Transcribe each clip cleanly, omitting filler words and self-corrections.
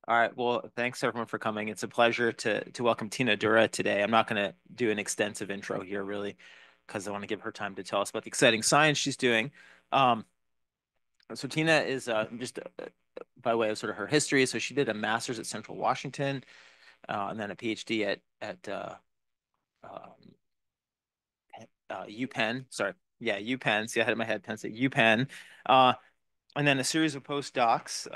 All right. Well, thanks everyone for coming. It's a pleasure to welcome Tina Dura today. I'm not going to do an extensive intro here, really, because I want to give her time to tell us about the exciting science she's doing. Um, so Tina is just by way of sort of her history. So she did a master's at Central Washington, and then a PhD at um, UPenn. Sorry, yeah, UPenn. See, I had it in my head, Penn State, UPenn, uh, and then a series of postdocs.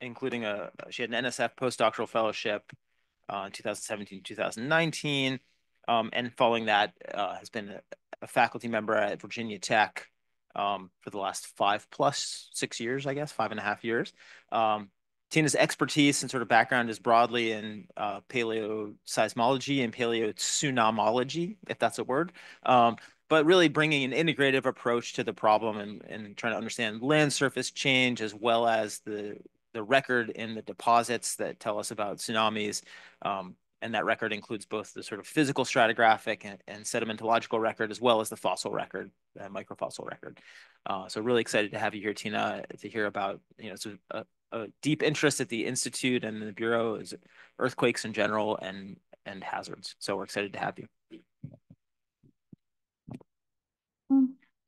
Including she had an NSF postdoctoral fellowship in 2017, 2019. And following that, has been a faculty member at Virginia Tech for the last 5+6 years, I guess, 5.5 years. Tina's expertise and sort of background is broadly in paleoseismology and paleotsunamology, if that's a word. But really bringing an integrative approach to the problem and trying to understand land surface change as well as the record in the deposits that tell us about tsunamis. And that record includes both the sort of physical stratigraphic and sedimentological record, as well as the fossil record, the microfossil record. So really excited to have you here, Tina, to hear about, it's a deep interest at the Institute and the Bureau is earthquakes in general and hazards. So we're excited to have you.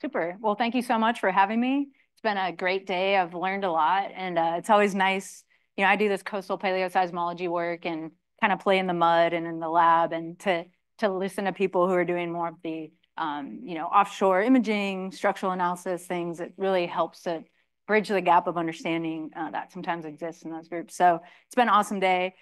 Super. Well, thank you so much for having me. It's been a great day. I've learned a lot, and it's always nice. I do this coastal paleoseismology work and kind of play in the mud and in the lab, and to listen to people who are doing more of the offshore imaging, structural analysis things. It really helps to bridge the gap of understanding that sometimes exists in those groups. So it's been an awesome day.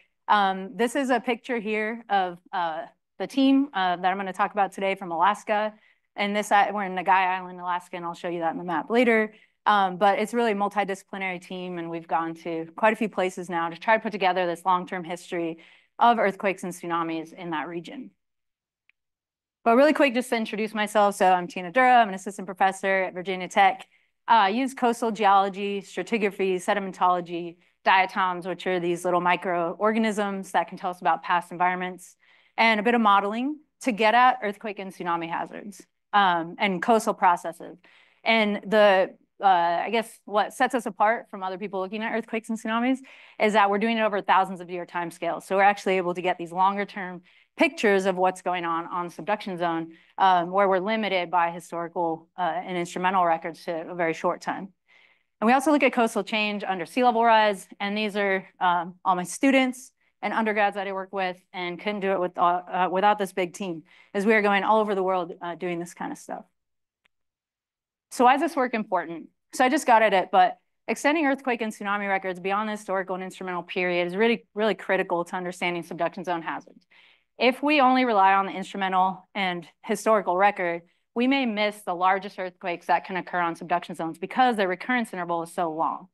This is a picture here of the team that I'm going to talk about today from Alaska. And we're in Nagai Island, Alaska, and I'll show you that in the map later. But it's really a multidisciplinary team, and we've gone to quite a few places now to try to put together this long-term history of earthquakes and tsunamis in that region. But really quick, just to introduce myself. So I'm Tina Dura. I'm an assistant professor at Virginia Tech. I use coastal geology, stratigraphy, sedimentology, diatoms, which are these little microorganisms that can tell us about past environments, and a bit of modeling to get at earthquake and tsunami hazards and coastal processes. And I guess what sets us apart from other people looking at earthquakes and tsunamis is that we're doing it over thousands of year time scales. So we're actually able to get these longer term pictures of what's going on the subduction zone, where we're limited by historical and instrumental records to a very short time. And we also look at coastal change under sea level rise, and these are all my students and undergrads that I work with, and couldn't do it without this big team, as we are going all over the world doing this kind of stuff. So why is this work important? So I just got at it, but extending earthquake and tsunami records beyond the historical and instrumental period is really, really critical to understanding subduction zone hazards. If we only rely on the instrumental and historical record, we may miss the largest earthquakes that can occur on subduction zones because their recurrence interval is so long.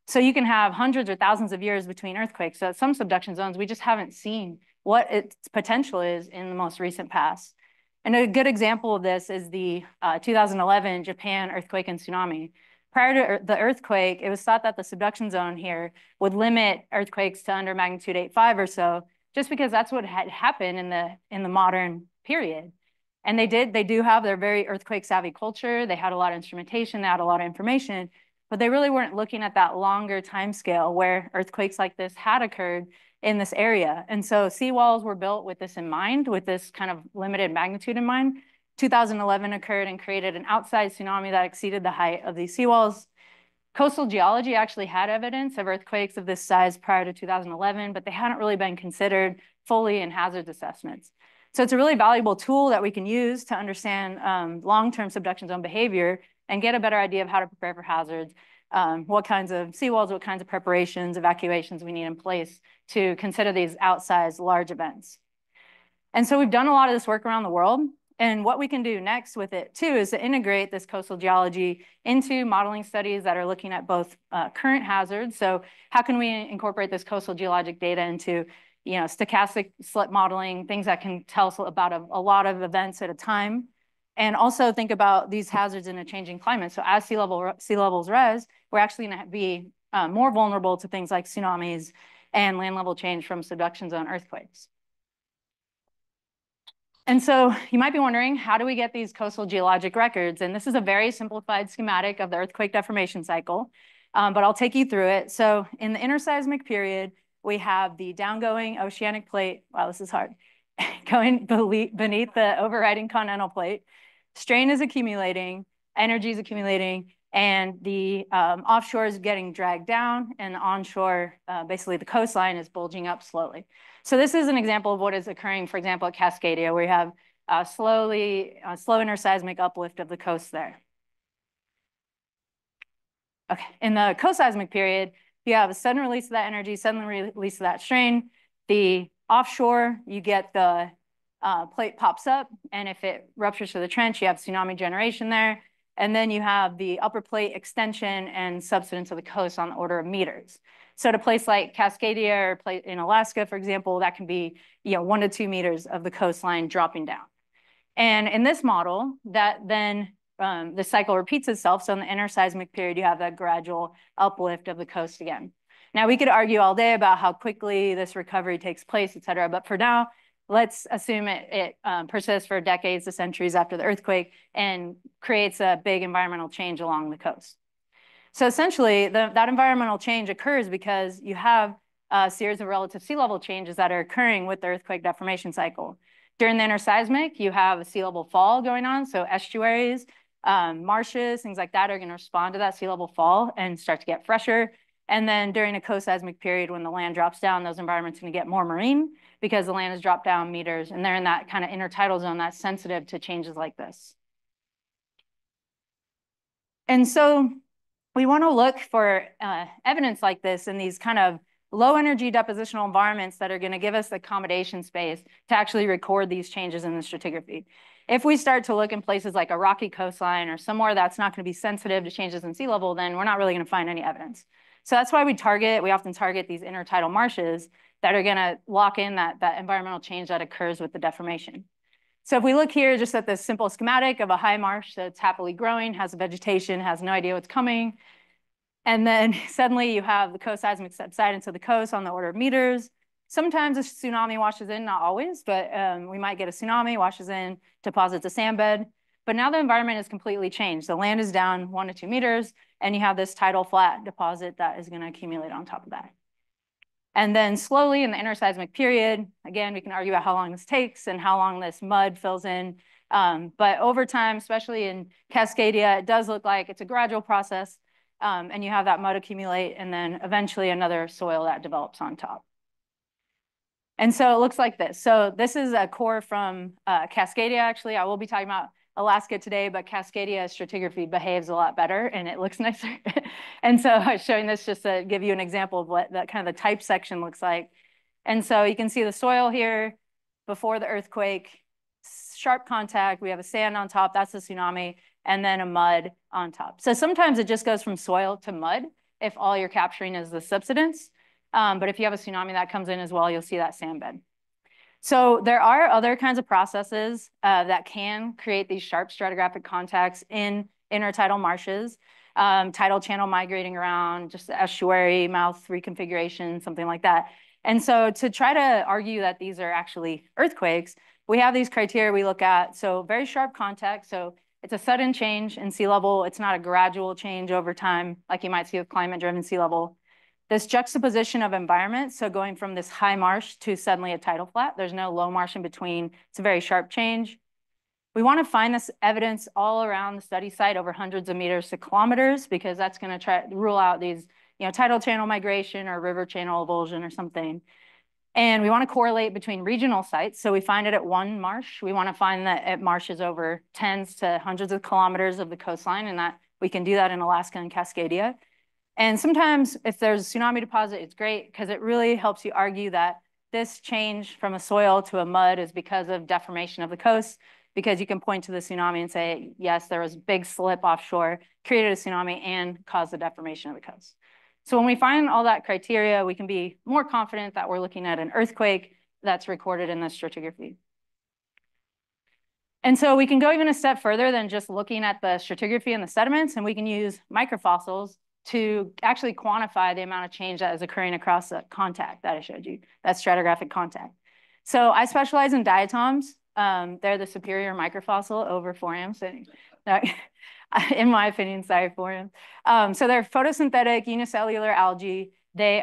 So you can have hundreds or thousands of years between earthquakes. So at some subduction zones, we just haven't seen what its potential is in the most recent past. And a good example of this is the 2011 Japan earthquake and tsunami. Prior to the earthquake, it was thought that the subduction zone here would limit earthquakes to under magnitude 8.5 or so, just because that's what had happened in the modern period. And they do have their very earthquake savvy culture. They had a lot of instrumentation, they had a lot of information, but they really weren't looking at that longer time scale where earthquakes like this had occurred in this area. And so seawalls were built with this in mind, with this kind of limited magnitude in mind. 2011 occurred and created an outsized tsunami that exceeded the height of these seawalls. Coastal geology actually had evidence of earthquakes of this size prior to 2011, but they hadn't really been considered fully in hazards assessments. So it's a really valuable tool that we can use to understand long-term subduction zone behavior and get a better idea of how to prepare for hazards, what kinds of seawalls, what kinds of preparations, evacuations we need in place to consider these outsized large events. And so we've done a lot of this work around the world. And what we can do next with it too is to integrate this coastal geology into modeling studies that are looking at both current hazards. So how can we incorporate this coastal geologic data into stochastic slip modeling, things that can tell us about a lot of events at a time, and also think about these hazards in a changing climate. So as sea levels rise, we're actually going to be more vulnerable to things like tsunamis and land level change from subduction zone earthquakes. And so you might be wondering, how do we get these coastal geologic records? And this is a very simplified schematic of the earthquake deformation cycle. but I'll take you through it. So in the interseismic period, we have the downgoing oceanic plate. Wow, this is hard. Going beneath the overriding continental plate. Strain is accumulating, energy is accumulating, and the offshore is getting dragged down, and the onshore, basically the coastline, is bulging up slowly. So this is an example of what is occurring, for example, at Cascadia, where you have slow interseismic uplift of the coast there. Okay, in the coseismic period, you have a sudden release of that energy, sudden release of that strain. The offshore, you get the plate pops up, and if it ruptures to the trench, you have tsunami generation there. And then you have the upper plate extension and subsidence of the coast on the order of meters. So at a place like Cascadia or in Alaska, for example, that can be 1 to 2 meters of the coastline dropping down. And in this model, that then the cycle repeats itself. So in the interseismic period, you have that gradual uplift of the coast again. Now, we could argue all day about how quickly this recovery takes place, et cetera. But for now, let's assume it persists for decades to centuries after the earthquake and creates a big environmental change along the coast. So essentially, that environmental change occurs because you have a series of relative sea level changes that are occurring with the earthquake deformation cycle. During the interseismic, you have a sea level fall going on. So estuaries, marshes, things like that are going to respond to that sea level fall and start to get fresher. And then during a coseismic period, when the land drops down, those environments are going to get more marine because the land has dropped down meters, and they're in that kind of intertidal zone that's sensitive to changes like this. And so we want to look for evidence like this in these kind of low energy depositional environments that are going to give us the accommodation space to actually record these changes in the stratigraphy. If we start to look in places like a rocky coastline or somewhere that's not going to be sensitive to changes in sea level, then we're not really going to find any evidence. So that's why we often target these intertidal marshes that are going to lock in that environmental change that occurs with the deformation. So if we look here just at this simple schematic of a high marsh that's happily growing, has vegetation, has no idea what's coming, and then suddenly you have the coseismic subsidence of the coast on the order of meters. Sometimes a tsunami washes in, not always, but we might get a tsunami, washes in, deposits a sand bed. But now the environment is completely changed. The land is down 1 to 2 meters, and you have this tidal flat deposit that is going to accumulate on top of that. And then slowly in the interseismic period, again, we can argue about how long this takes and how long this mud fills in. But over time, especially in Cascadia, it does look like it's a gradual process. And you have that mud accumulate, and then eventually another soil that develops on top. And so it looks like this. So this is a core from Cascadia, actually. I will be talking about Alaska today, but Cascadia stratigraphy behaves a lot better and it looks nicer. And so I'm showing this just to give you an example of what that kind of the type section looks like. And so you can see the soil here before the earthquake, sharp contact. We have a sand on top, that's the tsunami, and then a mud on top. So sometimes it just goes from soil to mud if all you're capturing is the subsidence. But if you have a tsunami that comes in as well, you'll see that sand bed. So there are other kinds of processes that can create these sharp stratigraphic contacts in intertidal marshes, tidal channel migrating around, just the estuary mouth reconfiguration, something like that. And so to try to argue that these are actually earthquakes, we have these criteria we look at. So very sharp contact. So it's a sudden change in sea level. It's not a gradual change over time, like you might see with climate-driven sea level. This juxtaposition of environment, so going from this high marsh to suddenly a tidal flat, there's no low marsh in between. It's a very sharp change. We want to find this evidence all around the study site over hundreds of meters to kilometers, because that's going to try to rule out these, tidal channel migration or river channel avulsion or something. And we want to correlate between regional sites. So we find it at one marsh. We want to find that at marshes over tens to hundreds of kilometers of the coastline, and that we can do that in Alaska and Cascadia. And sometimes if there's a tsunami deposit, it's great because it really helps you argue that this change from a soil to a mud is because of deformation of the coast, because you can point to the tsunami and say, yes, there was a big slip offshore, created a tsunami and caused the deformation of the coast. So when we find all that criteria, we can be more confident that we're looking at an earthquake that's recorded in the stratigraphy. And so we can go even a step further than just looking at the stratigraphy and the sediments, and we can use microfossils to actually quantify the amount of change that is occurring across the contact that I showed you, that stratigraphic contact. So I specialize in diatoms. They're the superior microfossil over forams. in my opinion, sorry for him. So they're photosynthetic unicellular algae. They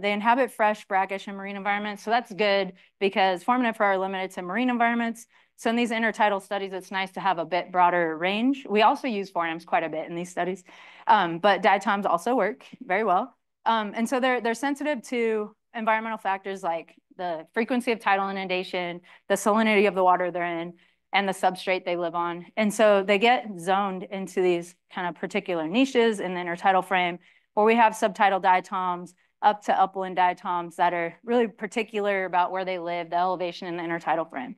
inhabit fresh, brackish, and marine environments. So that's good because foraminifera are limited to marine environments. So in these intertidal studies, it's nice to have a bit broader range. We also use forams quite a bit in these studies, but diatoms also work very well. And so they're sensitive to environmental factors like the frequency of tidal inundation, the salinity of the water they're in, and the substrate they live on. And so they get zoned into these kind of particular niches in the intertidal frame where we have subtidal diatoms up to upland diatoms that are really particular about where they live, the elevation in the intertidal frame.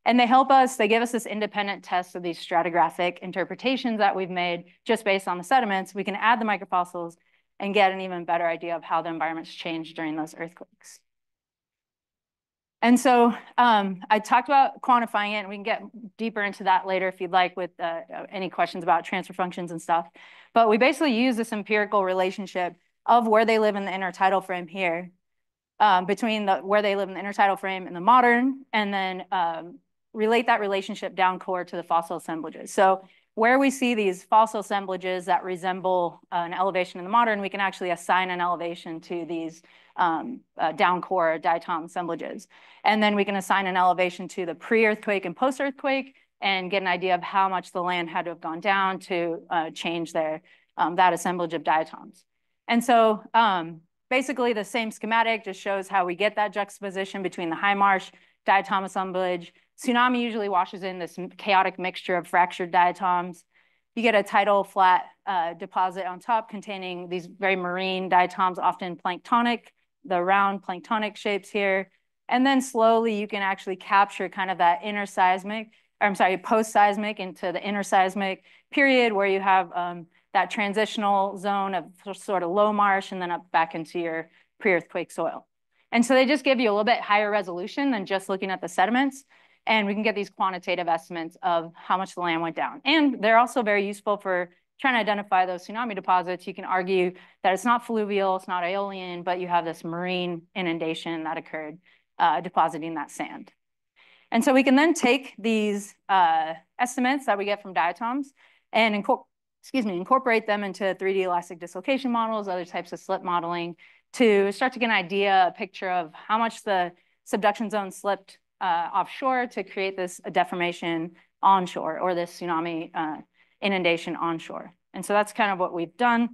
And they help us, they give us this independent test of these stratigraphic interpretations that we've made just based on the sediments. We can add the microfossils and get an even better idea of how the environment's changed during those earthquakes. And so I talked about quantifying it, and we can get deeper into that later if you'd like with any questions about transfer functions and stuff. But we basically use this empirical relationship of where they live in the intertidal frame here between where they live in the intertidal frame and the modern, and then relate that relationship down core to the fossil assemblages. So where we see these fossil assemblages that resemble an elevation in the modern, we can actually assign an elevation to these down core diatom assemblages. And then we can assign an elevation to the pre-earthquake and post-earthquake and get an idea of how much the land had to have gone down to change that assemblage of diatoms. And so basically the same schematic just shows how we get that juxtaposition between the high marsh diatom assemblage. Tsunami usually washes in this chaotic mixture of fractured diatoms. You get a tidal flat deposit on top containing these very marine diatoms, often planktonic, the round planktonic shapes here. And then slowly you can actually capture kind of that post-seismic into the interseismic period where you have that transitional zone of sort of low marsh and then up back into your pre-earthquake soil. And so they just give you a little bit higher resolution than just looking at the sediments. And we can get these quantitative estimates of how much the land went down. And they're also very useful for trying to identify those tsunami deposits. You can argue that it's not fluvial, it's not aeolian, but you have this marine inundation that occurred depositing that sand. And so we can then take these estimates that we get from diatoms and incorporate them into 3D elastic dislocation models, other types of slip modeling, to start to get an idea, a picture of how much the subduction zone slipped offshore to create this deformation onshore, or this tsunami inundation onshore. And so that's kind of what we've done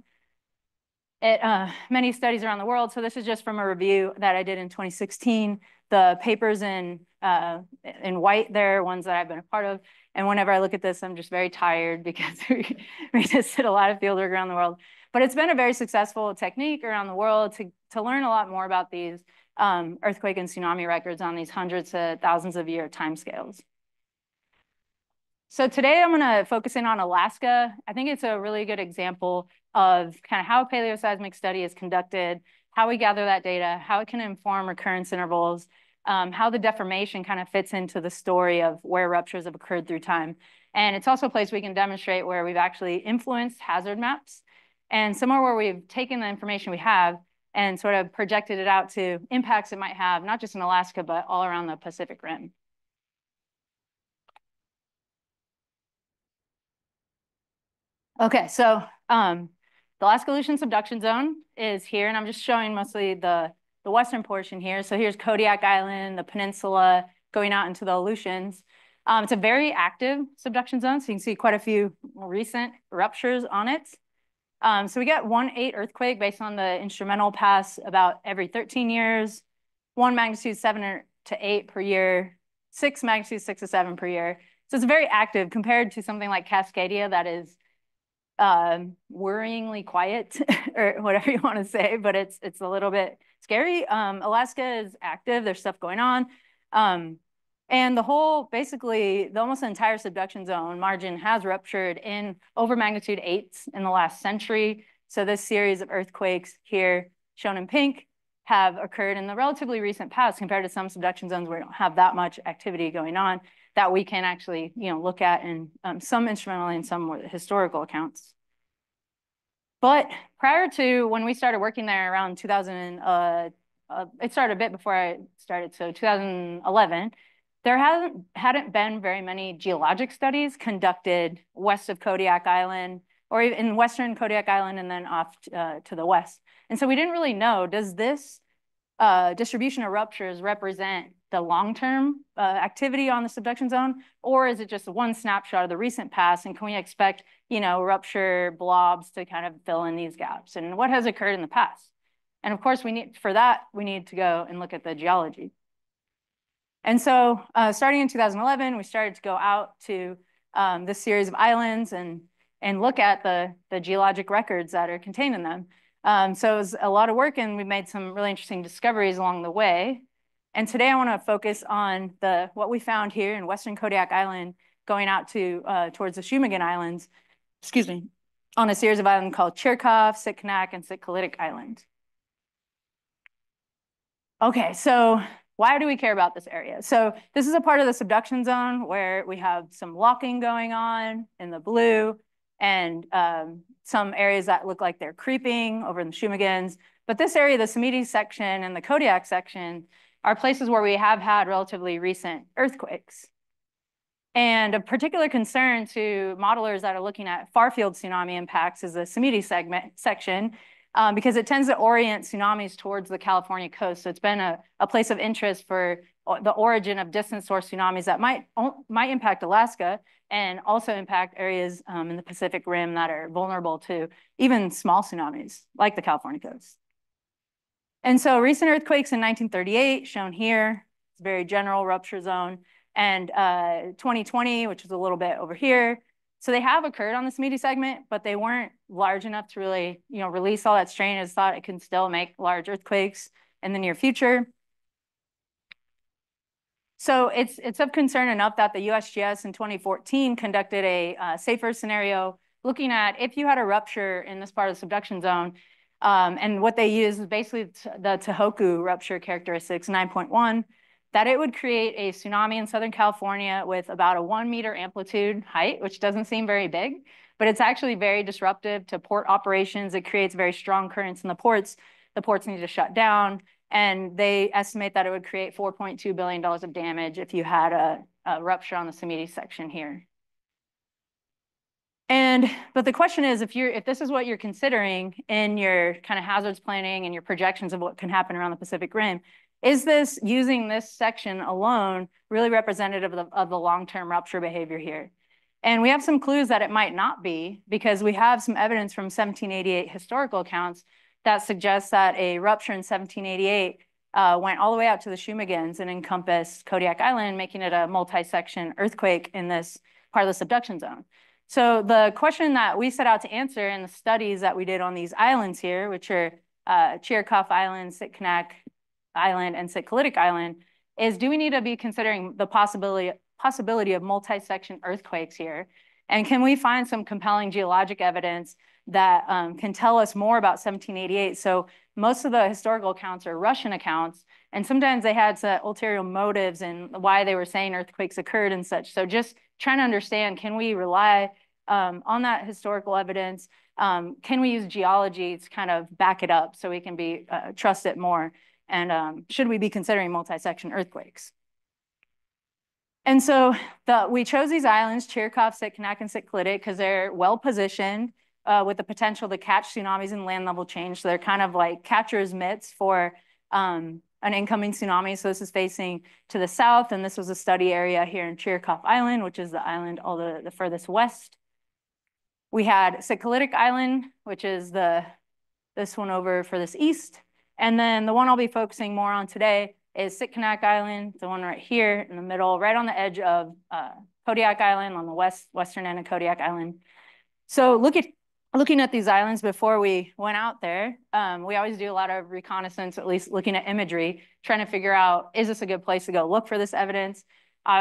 at many studies around the world. So this is just from a review that I did in 2016. The papers in white there, ones that I've been a part of. And whenever I look at this, I'm just very tired because we just did a lot of fieldwork around the world. But it's been a very successful technique around the world to learn a lot more about these earthquake and tsunami records on these hundreds to thousands of year timescales. So today I'm going to focus in on Alaska. I think it's a really good example of kind of how a paleoseismic study is conducted, how we gather that data, how it can inform recurrence intervals, how the deformation kind of fits into the story of where ruptures have occurred through time. And it's also a place we can demonstrate where we've actually influenced hazard maps and somewhere where we've taken the information we have and sort of projected it out to impacts it might have, not just in Alaska, but all around the Pacific Rim. Okay, so the Alaska-Aleutian subduction zone is here, and I'm just showing mostly the western portion here. So here's Kodiak Island, the peninsula, going out into the Aleutians. It's a very active subduction zone, so you can see quite a few recent ruptures on it. So we get 1.8 earthquake based on the instrumental pass about every 13 years, 1 magnitude 7 to 8 per year, 6 magnitude 6 to 7 per year. So it's very active compared to something like Cascadia that is worryingly quiet or whatever you want to say, but it's a little bit scary. Alaska is active, there's stuff going on. And basically, almost the entire subduction zone margin has ruptured in over magnitude 8s in the last century. So this series of earthquakes here, shown in pink, have occurred in the relatively recent past compared to some subduction zones where we don't have that much activity going on that we can actually, look at in some instrumentally and some historical accounts. But prior to when we started working there around 2000, it started a bit before I started, so 2011, there hadn't been very many geologic studies conducted west of Kodiak Island, or in western Kodiak Island and then off to the west. And so we didn't really know, does this distribution of ruptures represent the long-term activity on the subduction zone, or is it just one snapshot of the recent past? And can we expect, rupture blobs to kind of fill in these gaps? And what has occurred in the past? And of course, we need to go and look at the geology. And so starting in 2011, we started to go out to this series of islands and look at the geologic records that are contained in them. So it was a lot of work, and we made some really interesting discoveries along the way. And today I want to focus on what we found here in Western Kodiak Island, going out to towards the Shumagon Islands, on a series of islands called Chirkov, Sitkinak, and Sitkalidak Island. Okay, so why do we care about this area? So this is a part of the subduction zone where we have some locking going on in the blue, and some areas that look like they're creeping over in the Shumagons. But this area, the Samiti section and the Kodiak section, are places where we have had relatively recent earthquakes. And of particular concern to modelers that are looking at far-field tsunami impacts is the Samiti section, because it tends to orient tsunamis towards the California coast. So it's been a place of interest for the origin of distant source tsunamis that might impact Alaska and also impact areas in the Pacific Rim that are vulnerable to even small tsunamis, like the California coast. And so recent earthquakes in 1938, shown here, it's a very general rupture zone, and 2020, which is a little bit over here. So they have occurred on this Samiti segment, but they weren't large enough to really, release all that strain. It's thought it can still make large earthquakes in the near future. So it's of concern enough that the USGS in 2014 conducted a Saffer scenario looking at if you had a rupture in this part of the subduction zone. And what they used is basically the Tohoku rupture characteristics 9.1, that it would create a tsunami in Southern California with about a 1 meter amplitude height, which doesn't seem very big, but it's actually very disruptive to port operations. It creates very strong currents in the ports. The ports need to shut down. And they estimate that it would create $4.2 billion of damage if you had a rupture on the Samiti section here. But the question is, if this is what you're considering in your kind of hazards planning and your projections of what can happen around the Pacific Rim, is this using this section alone really representative of the long-term rupture behavior here? And we have some clues that it might not be, because we have some evidence from 1788 historical accounts that suggests that a rupture in 1788 went all the way out to the Shumagons and encompassed Kodiak Island, making it a multi-section earthquake in this part of the subduction zone. So the question that we set out to answer in the studies that we did on these islands here, which are Chirkov Island, Sitkinak Island, and Sitkalidak Island, is do we need to be considering the possibility of multi-section earthquakes here? And can we find some compelling geologic evidence that can tell us more about 1788? So most of the historical accounts are Russian accounts, and sometimes they had some ulterior motives in why they were saying earthquakes occurred and such. So just trying to understand, can we rely on that historical evidence? Can we use geology to kind of back it up so we can trust it more? And should we be considering multi-section earthquakes? And so we chose these islands, Chirkov, Sitkinak, and Sitkalidak, because they're well positioned with the potential to catch tsunamis and land level change. So they're kind of like catcher's mitts for an incoming tsunami. So this is facing to the south, and this was a study area here in Chirkov Island, which is the island all the furthest west. We had Sitkalidak Island, which is this one over furthest east. And then the one I'll be focusing more on today is Sitkinak Island, the one right here in the middle, right on the edge of Kodiak Island on the western end of Kodiak Island. So looking at these islands before we went out there, we always do a lot of reconnaissance, at least looking at imagery, trying to figure out, is this a good place to go look for this evidence?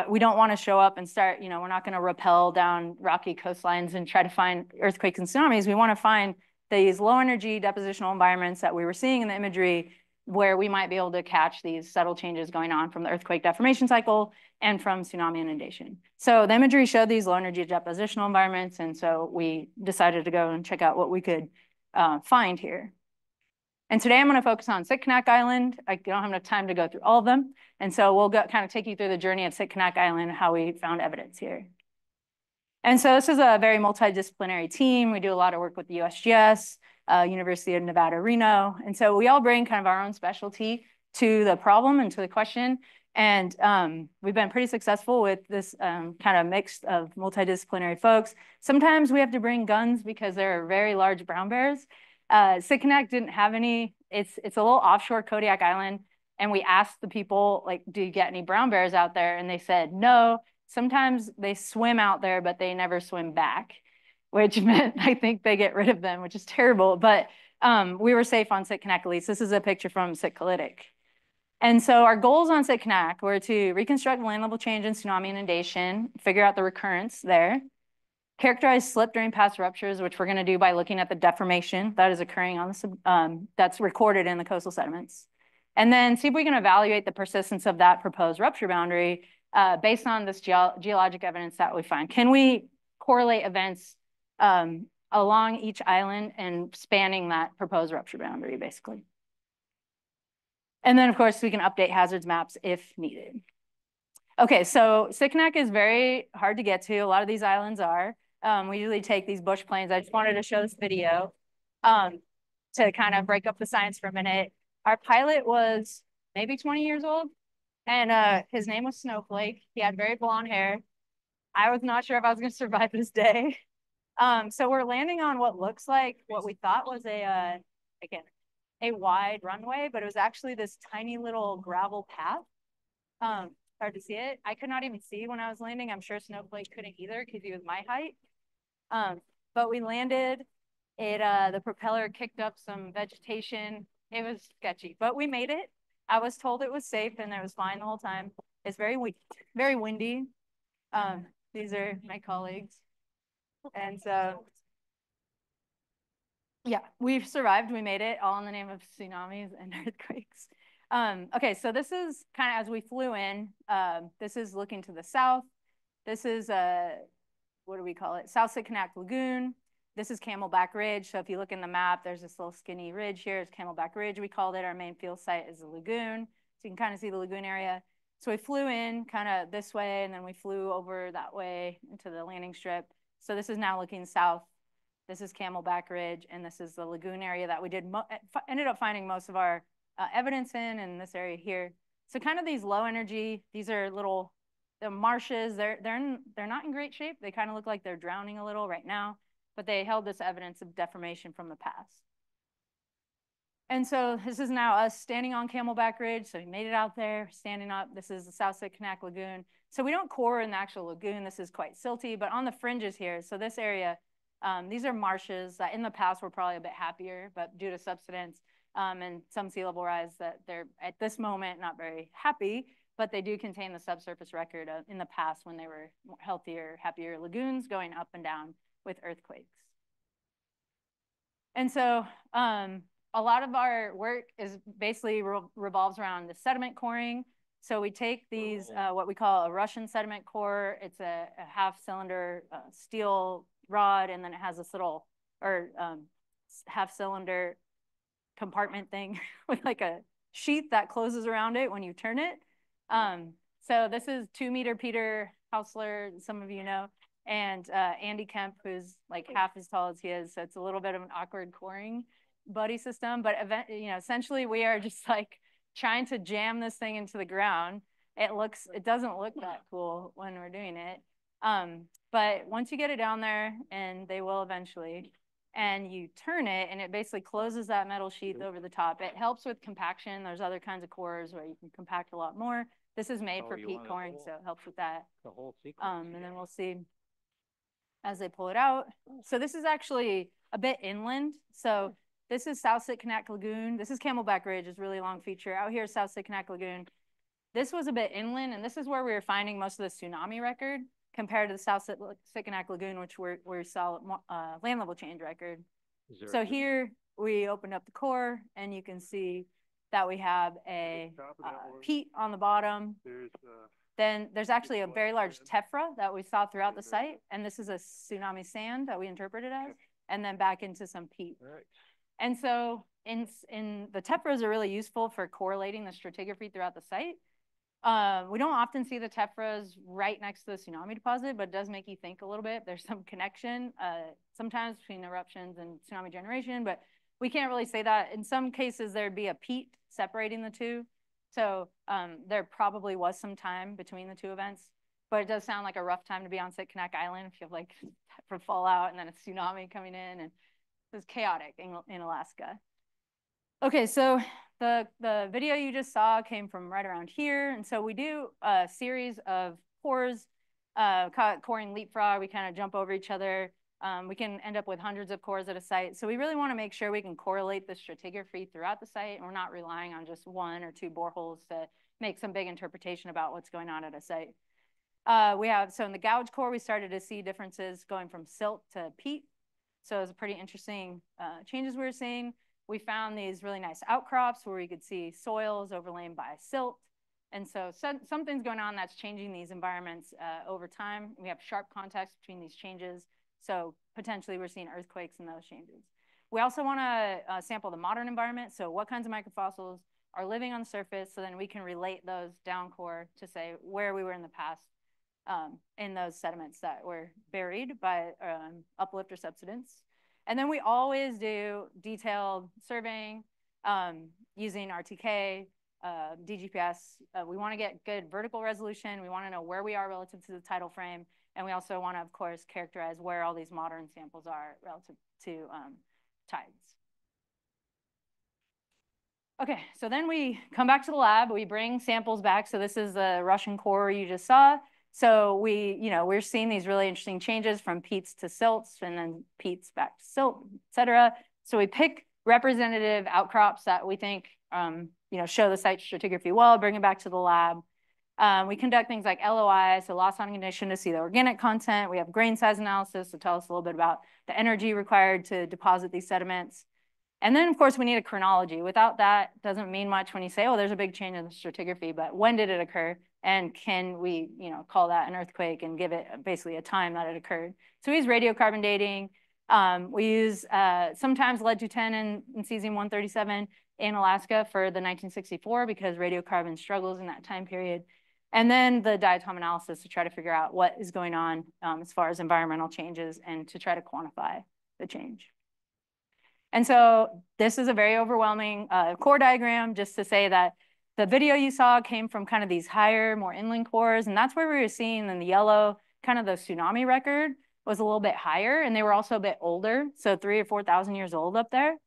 We don't want to show up and start, we're not going to rappel down rocky coastlines and try to find earthquakes and tsunamis. We want to find these low energy depositional environments that we were seeing in the imagery where we might be able to catch these subtle changes going on from the earthquake deformation cycle and from tsunami inundation. So the imagery showed these low energy depositional environments, and so we decided to go and check out what we could find here. And today I'm going to focus on Sitkinak Island. I don't have enough time to go through all of them. And so we'll kind of take you through the journey of Sitkinak Island, how we found evidence here. And so this is a very multidisciplinary team. We do a lot of work with the USGS, University of Nevada, Reno. And so we all bring kind of our own specialty to the problem and to the question. And we've been pretty successful with this kind of mix of multidisciplinary folks. Sometimes we have to bring guns because there are very large brown bears. Sitkinak didn't have any. It's a little offshore Kodiak Island. And we asked the people, like, do you get any brown bears out there? And they said, no. Sometimes they swim out there, but they never swim back, which meant I think they get rid of them, which is terrible. But we were safe on Sitkinak at least. This is a picture from Sitkalidak. And so our goals on Sitkinak were to reconstruct land level change and tsunami inundation, figure out the recurrence there, characterize slip during past ruptures, which we're going to do by looking at the deformation that is occurring on the that's recorded in the coastal sediments, and then see if we can evaluate the persistence of that proposed rupture boundary based on this geologic evidence that we find. Can we correlate events along each island and spanning that proposed rupture boundary, basically? And then, of course, we can update hazards maps if needed. Okay, so Sitkinak is very hard to get to. A lot of these islands are. We usually take these bush planes. I just wanted to show this video to kind of break up the science for a minute. Our pilot was maybe 20 years old, and his name was Snowflake. He had very blonde hair. I was not sure if I was going to survive this day. So we're landing on what looks like what we thought was a wide runway, but it was actually this tiny little gravel path. Hard to see it. I could not even see when I was landing. I'm sure Snowflake couldn't either because he was my height. But we landed. The propeller kicked up some vegetation. It was sketchy, but we made it. I was told it was safe and it was fine the whole time. It's very windy. These are my colleagues. And so, yeah, we've survived. We made it all in the name of tsunamis and earthquakes. Okay, so this is kind of as we flew in. This is looking to the south. This is what do we call it? South Sitkinak Lagoon. This is Camelback Ridge. So if you look in the map, there's this little skinny ridge here. It's Camelback Ridge. We called it. Our main field site is the lagoon. So you can kind of see the lagoon area. So we flew in kind of this way, and then we flew over that way into the landing strip. So this is now looking south. This is Camelback Ridge, and this is the lagoon area that we ended up finding most of our evidence in this area here. So kind of these low energy, these are the marshes, they're not in great shape. They kind of look like they're drowning a little right now, but they held this evidence of deformation from the past. And so this is now us standing on Camelback Ridge. So we made it out there, standing up. This is the South Sitkinak Lagoon. So we don't core in the actual lagoon. This is quite silty, but on the fringes here, so this area, these are marshes that in the past were probably a bit happier, but due to subsidence and some sea level rise, that they're at this moment not very happy, but they do contain the subsurface record of in the past when they were healthier, happier lagoons going up and down with earthquakes. And so a lot of our work is basically revolves around the sediment coring. So we take these, what we call a Russian sediment core. It's a half-cylinder steel rod, and then it has this little half-cylinder compartment thing with like a sheath that closes around it when you turn it. So this is 2-meter Peter Hausler, some of you know, and Andy Kemp, who's like half as tall as he is. So it's a little bit of an awkward coring buddy system, but essentially we are just like trying to jam this thing into the ground. It doesn't look that cool when we're doing it. But once you get it down there, and they will eventually, and you turn it, and it basically closes that metal sheath over the top. It helps with compaction. There's other kinds of cores where you can compact a lot more. This is made for peat coring, so it helps with that. The whole sequence. And then we'll see as they pull it out. So this is actually a bit inland. So this is South Sitkinak Lagoon. This is Camelback Ridge. It's a really long feature. Out here is South Sitkinak Lagoon. This was a bit inland, and this is where we were finding most of the tsunami record compared to the South Sitkinak Lagoon, which we saw land level change record. So here we opened up the core, and you can see that we have a peat on the bottom. Then there's actually a very large tephra that we saw throughout the site, and this is a tsunami sand that we interpreted as, and then back into some peat. And so in the tephras are really useful for correlating the stratigraphy throughout the site. We don't often see the tephras right next to the tsunami deposit, but it does make you think a little bit. There's some connection sometimes between eruptions and tsunami generation, but we can't really say that. In some cases, there'd be a peat separating the two. So there probably was some time between the two events, but it does sound like a rough time to be on Sitkinak Island if you have like for fallout and then a tsunami coming in, and it's chaotic in Alaska. Okay, so the video you just saw came from right around here. And so we do a series of cores, coring leapfrog. We kind of jump over each other. We can end up with hundreds of cores at a site. So we really want to make sure we can correlate the stratigraphy throughout the site, and we're not relying on just one or two boreholes to make some big interpretation about what's going on at a site. So in the gouge core, we started to see differences going from silt to peat. So it was a pretty interesting changes we were seeing. We found these really nice outcrops where we could see soils overlain by silt. And so something's going on that's changing these environments over time. We have sharp context between these changes. So potentially we're seeing earthquakes in those changes. We also want to sample the modern environment. So what kinds of microfossils are living on the surface, so then we can relate those down core to say where we were in the past in those sediments that were buried by uplift or subsidence. And then we always do detailed surveying using RTK, DGPS. We want to get good vertical resolution. We want to know where we are relative to the tidal frame. And we also want to, of course, characterize where all these modern samples are relative to tides. Okay, so then we come back to the lab. We bring samples back. So this is the Russian core you just saw. So we're seeing these really interesting changes from peats to silts and then peats back to silt, et cetera. So we pick representative outcrops that we think, show the site stratigraphy well, bring it back to the lab. We conduct things like LOI, so loss on ignition, to see the organic content. We have grain size analysis to tell us a little bit about the energy required to deposit these sediments. And then, of course, we need a chronology. Without that, it doesn't mean much when you say, oh, there's a big change in the stratigraphy, but when did it occur? And can we, call that an earthquake and give it basically a time that it occurred? So we use radiocarbon dating. We use sometimes lead-210 and cesium-137 in Alaska for the 1964 because radiocarbon struggles in that time period. And then the diatom analysis to try to figure out what is going on as far as environmental changes and to try to quantify the change. And so this is a very overwhelming core diagram, just to say that the video you saw came from kind of these higher, more inland cores, and that's where we were seeing in the yellow, kind of the tsunami record was a little bit higher, and they were also a bit older, so 3,000 or 4,000 years old up there.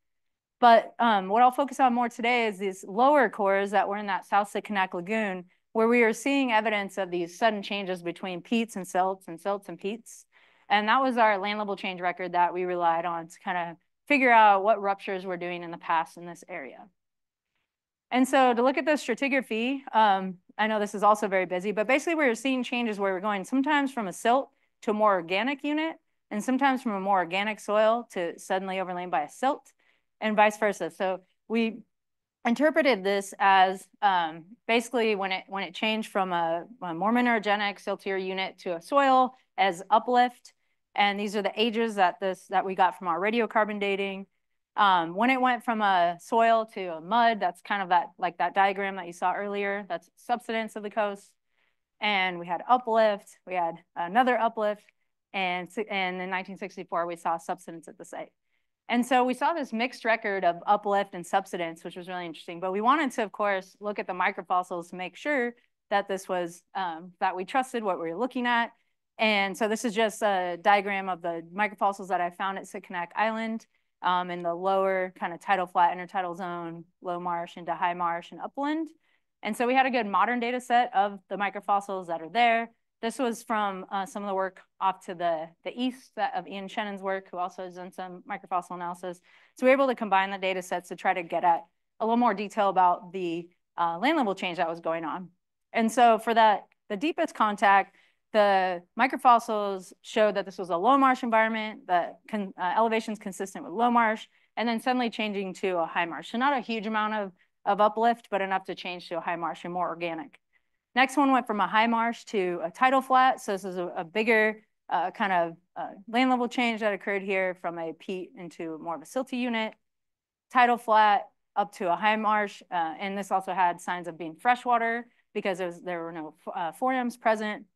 But what I'll focus on more today is these lower cores that were in that South Sitkinak Lagoon, where we are seeing evidence of these sudden changes between peats and silts and peats. And that was our land level change record that we relied on to kind of figure out what ruptures we're doing in the past in this area. And so to look at the stratigraphy, I know this is also very busy, but basically we're seeing changes where we're going sometimes from a silt to a more organic unit, and sometimes from a more organic soil to suddenly overlain by a silt, and vice versa. So we interpreted this as basically when it changed from a more minerogenic siltier unit to a soil as uplift. And these are the ages that we got from our radiocarbon dating. When it went from a soil to a mud, that's kind of that diagram that you saw earlier, that's subsidence of the coast. And we had uplift, we had another uplift, and in 1964, we saw subsidence at the site. And so we saw this mixed record of uplift and subsidence, which was really interesting. But we wanted to, of course, look at the microfossils to make sure that this was, that we trusted what we were looking at. And so this is just a diagram of the microfossils that I found at Sitkinak Island in the lower kind of tidal flat intertidal zone, low marsh into high marsh and upland. And so we had a good modern data set of the microfossils that are there. This was from some of the work off to the east of Ian Shannon's work, who also has done some microfossil analysis. So we were able to combine the data sets to try to get at a little more detail about the land level change that was going on. And so for the deepest contact, the microfossils showed that this was a low marsh environment, that elevations consistent with low marsh, and then suddenly changing to a high marsh. So not a huge amount of uplift, but enough to change to a high marsh and more organic. Next one went from a high marsh to a tidal flat. So this is a bigger kind of land level change that occurred here from a peat into more of a silty unit. tidal flat up to a high marsh. And this also had signs of being freshwater because there were no forams present.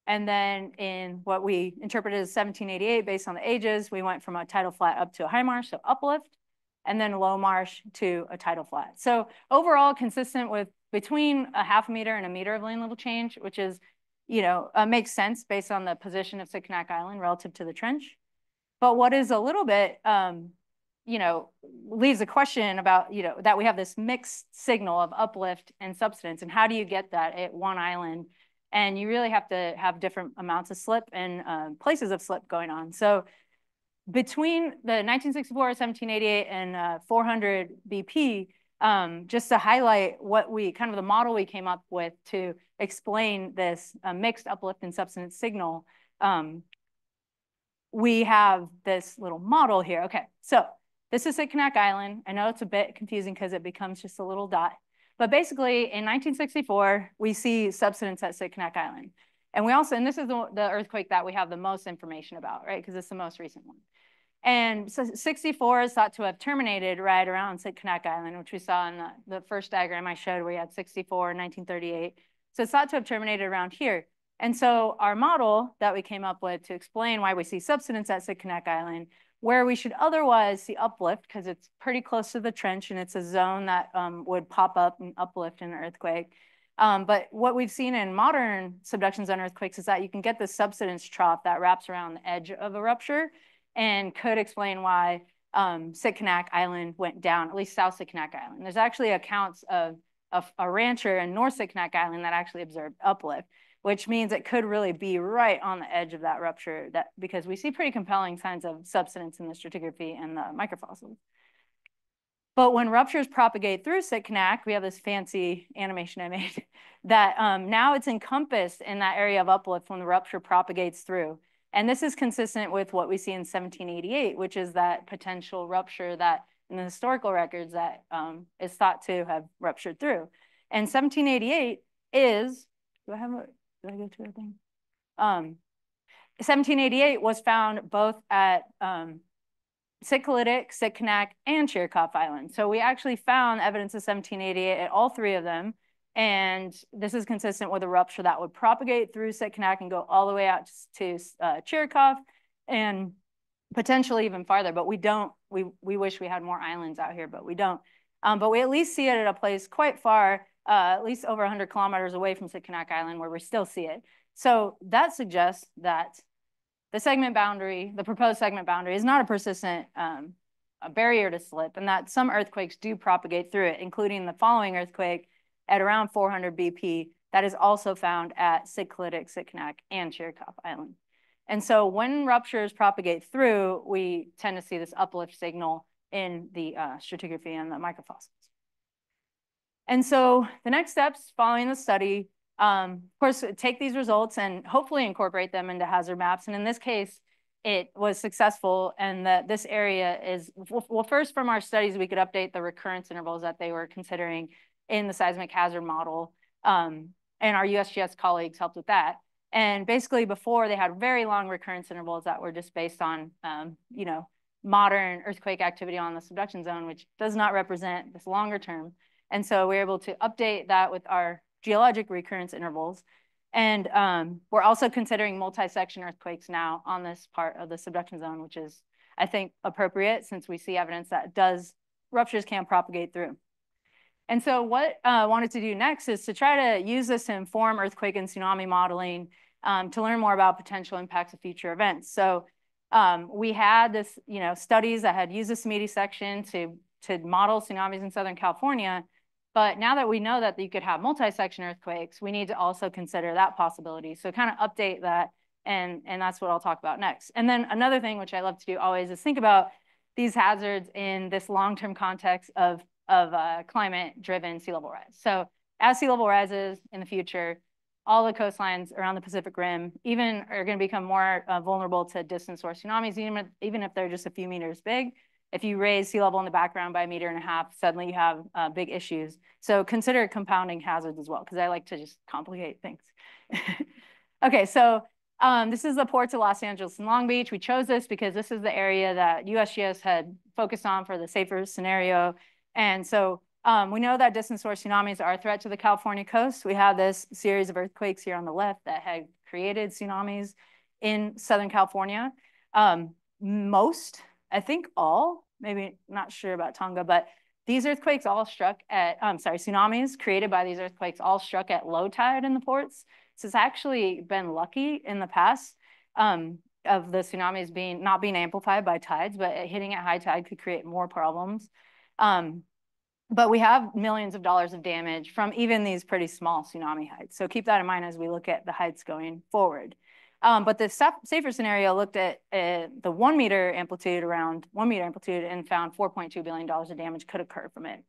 And then in what we interpreted as 1788, based on the ages, we went from a tidal flat up to a high marsh, so uplift, and then low marsh to a tidal flat. So overall, consistent with between a half a meter and a meter of land level change, which is, makes sense based on the position of Sitkinak Island relative to the trench. But what is a little bit, leaves a question about, that we have this mixed signal of uplift and subsidence, and how do you get that at one island? And you really have to have different amounts of slip and places of slip going on. So between the 1964, 1788, and 400 BP, just to highlight what the model we came up with to explain this mixed uplift and subsidence signal, we have this little model here. Okay, so this is Sitkinak Island. I know it's a bit confusing because it becomes just a little dot. But basically, in 1964, we see subsidence at Sitkinak Island. And this is the earthquake that we have the most information about, right? Because it's the most recent one. And so 64 is thought to have terminated right around Sitkinak Island, which we saw in the first diagram I showed where you had 64 in 1938. So it's thought to have terminated around here. And so our model that we came up with to explain why we see subsidence at Sitkinak Island, where we should otherwise see uplift because it's pretty close to the trench and it's a zone that would pop up and uplift in an earthquake. But what we've seen in modern subduction zone earthquakes is that you can get the subsidence trough that wraps around the edge of a rupture and could explain why Sitkinak Island went down, at least South Sitkinak Island. There's actually accounts of a rancher in North Sitkinak Island that actually observed uplift, which means it could really be right on the edge of that rupture because we see pretty compelling signs of subsidence in the stratigraphy and the microfossils. But when ruptures propagate through Sitkinak, we have this fancy animation I made that now it's encompassed in that area of uplift when the rupture propagates through. And this is consistent with what we see in 1788, which is that potential rupture that in the historical records that is thought to have ruptured through. And 1788 is, do I go to a thing? 1788 was found both at Sitkalidak, Sitkinak, and Chirikov Island. So we actually found evidence of 1788 at all three of them. And this is consistent with a rupture that would propagate through Sitkinak and go all the way out to Chirikov and potentially even farther. But we don't, we wish we had more islands out here, but we don't. But we at least see it at a place quite far, at least over 100 kilometers away from Sitkinak Island, where we still see it. So that suggests that the segment boundary, the proposed segment boundary, is not a persistent a barrier to slip, and that some earthquakes do propagate through it, including the following earthquake at around 400 BP that is also found at Sitkalidak, Sitkinak, and Chirikov Island. And so when ruptures propagate through, we tend to see this uplift signal in the stratigraphy and the microfossils. And so the next steps following the study, of course, take these results and hopefully incorporate them into hazard maps. And in this case, it was successful, and that this area is, well, first from our studies, we could update the recurrence intervals that they were considering in the seismic hazard model. And our USGS colleagues helped with that. And basically before, they had very long recurrence intervals that were just based on, modern earthquake activity on the subduction zone, which does not represent this longer term. And so we're able to update that with our geologic recurrence intervals. And we're also considering multi-section earthquakes now on this part of the subduction zone, which is, I think, appropriate since we see evidence that ruptures can propagate through. And so what I wanted to do next is to try to use this to inform earthquake and tsunami modeling to learn more about potential impacts of future events. So we had this, studies that had used the Samiti section to model tsunamis in Southern California. But now that we know that you could have multi-section earthquakes, we need to also consider that possibility. So kind of update that, and that's what I'll talk about next. And then another thing, which I love to do always, is think about these hazards in this long-term context of climate-driven sea level rise. So as sea level rises in the future, all the coastlines around the Pacific Rim even are going to become more vulnerable to distant source tsunamis, even if they're just a few meters big. If you raise sea level in the background by 1.5 meters, suddenly you have big issues. So consider compounding hazards as well, because I like to just complicate things. Okay, so This is the ports of Los Angeles and Long Beach. We chose this because this is the area that USGS had focused on for the Saffer scenario. And so we know that distant source tsunamis are a threat to the California coast. We have this series of earthquakes here on the left that had created tsunamis in Southern California. Most, I think all, maybe not sure about Tonga, but these earthquakes all struck at, tsunamis created by these earthquakes all struck at low tide in the ports. So it's actually been lucky in the past of the tsunamis not being amplified by tides, but hitting at high tide could create more problems. But we have millions of dollars of damage from even these pretty small tsunami heights. So keep that in mind as we look at the heights going forward. But the Saffer scenario looked at the 1 meter amplitude, around 1 meter amplitude, and found $4.2 billion of damage could occur from it.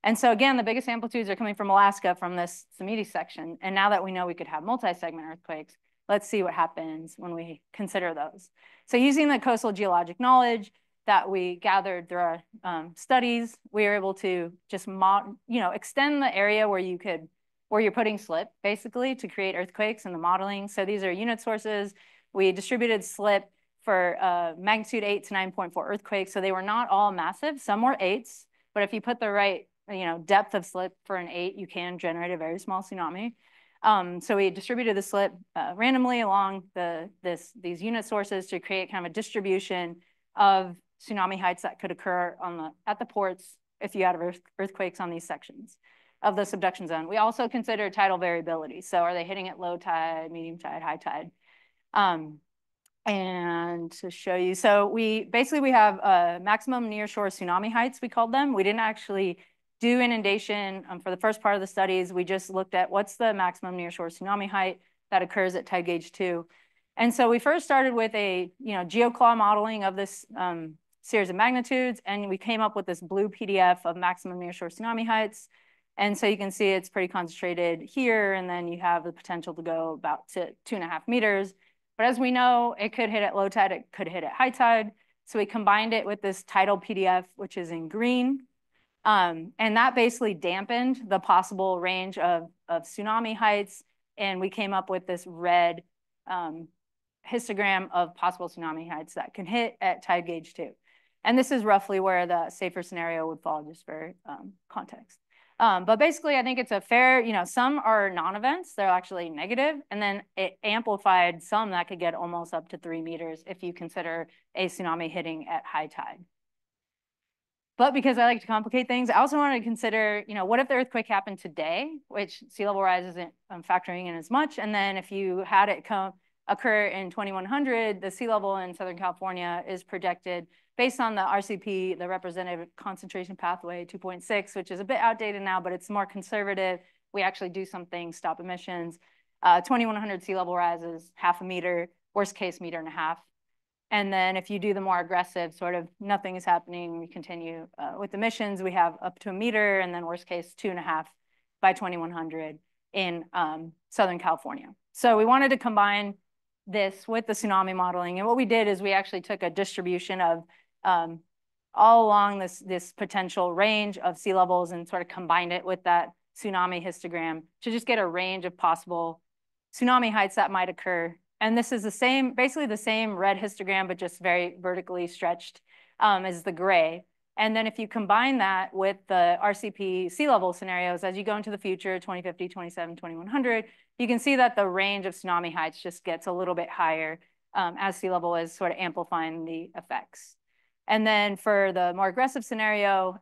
And so again, the biggest amplitudes are coming from Alaska from this Yosemite section. And now that we know we could have multi-segment earthquakes, let's see what happens when we consider those. So using the coastal geologic knowledge that we gathered through our studies, we were able to just extend the area where you're putting slip basically to create earthquakes in the modeling. So these are unit sources. We distributed slip for magnitude 8 to 9.4 earthquakes. So they were not all massive. Some were 8s, but if you put the right depth of slip for an 8, you can generate a very small tsunami. So we distributed the slip randomly along these unit sources to create kind of a distribution of tsunami heights that could occur at the ports if you had earthquakes on these sections of the subduction zone. We also consider tidal variability. So are they hitting at low tide, medium tide, high tide? And to show you, so we have maximum nearshore tsunami heights, we called them. We didn't actually do inundation for the first part of the studies. We just looked at what's the maximum nearshore tsunami height that occurs at tide gauge 2. And so we first started with a geoclaw modeling of this series of magnitudes, and we came up with this blue PDF of maximum nearshore tsunami heights. And so you can see it's pretty concentrated here, and then you have the potential to go about to 2.5 meters. But as we know, it could hit at low tide, it could hit at high tide. So we combined it with this tidal PDF, which is in green. And that basically dampened the possible range of tsunami heights. And we came up with this red histogram of possible tsunami heights that can hit at tide gauge 2. And this is roughly where the Saffer scenario would fall, just for context. But basically, I think it's a fair, some are non-events, they're actually negative, and then it amplified some that could get almost up to 3 meters if you consider a tsunami hitting at high tide. But because I like to complicate things, I also wanted to consider, what if the earthquake happened today, which sea level rise isn't factoring in as much, and then if you had it occur in 2100, the sea level in Southern California is projected based on the RCP, the representative concentration pathway 2.6, which is a bit outdated now, but it's more conservative. We actually do some things, stop emissions. 2100 sea level rise is 0.5 meter, worst case 1.5 meters. And then if you do the more aggressive, sort of nothing is happening, we continue with emissions, we have up to 1 meter, and then worst case 2.5 by 2100 in Southern California. So we wanted to combine this with the tsunami modeling. And what we did is we actually took a distribution of all along this potential range of sea levels and sort of combined it with that tsunami histogram to just get a range of possible tsunami heights that might occur. And this is basically the same red histogram, but just very vertically stretched as the gray. And then if you combine that with the RCP sea level scenarios, as you go into the future, 2050, 27, 2100, you can see that the range of tsunami heights just gets a little bit higher as sea level is sort of amplifying the effects. And then for the more aggressive scenario,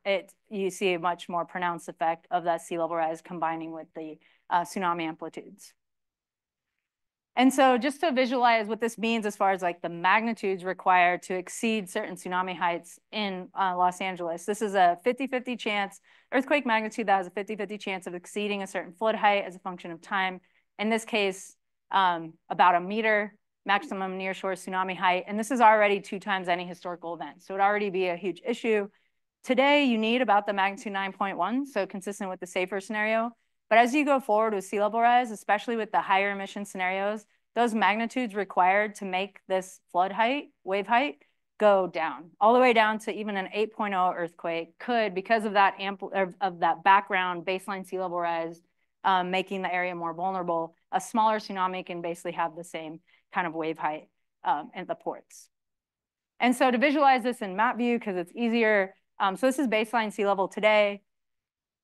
you see a much more pronounced effect of that sea level rise combining with the tsunami amplitudes. And so just to visualize what this means as far as like the magnitudes required to exceed certain tsunami heights in Los Angeles, this is a 50-50 chance, earthquake magnitude that has a 50-50 chance of exceeding a certain flood height as a function of time. In this case, about 1 meter maximum nearshore tsunami height. And this is already 2 times any historical event. So it'd already be a huge issue. Today, you need about the magnitude 9.1, so consistent with the Saffer scenario. But as you go forward with sea level rise, especially with the higher emission scenarios, those magnitudes required to make this flood height, wave height, go down, all the way down to even an 8.0 earthquake could, because of that background baseline sea level rise, making the area more vulnerable. A smaller tsunami can basically have the same kind of wave height at the ports. And so to visualize this in map view, because it's easier, so this is baseline sea level today.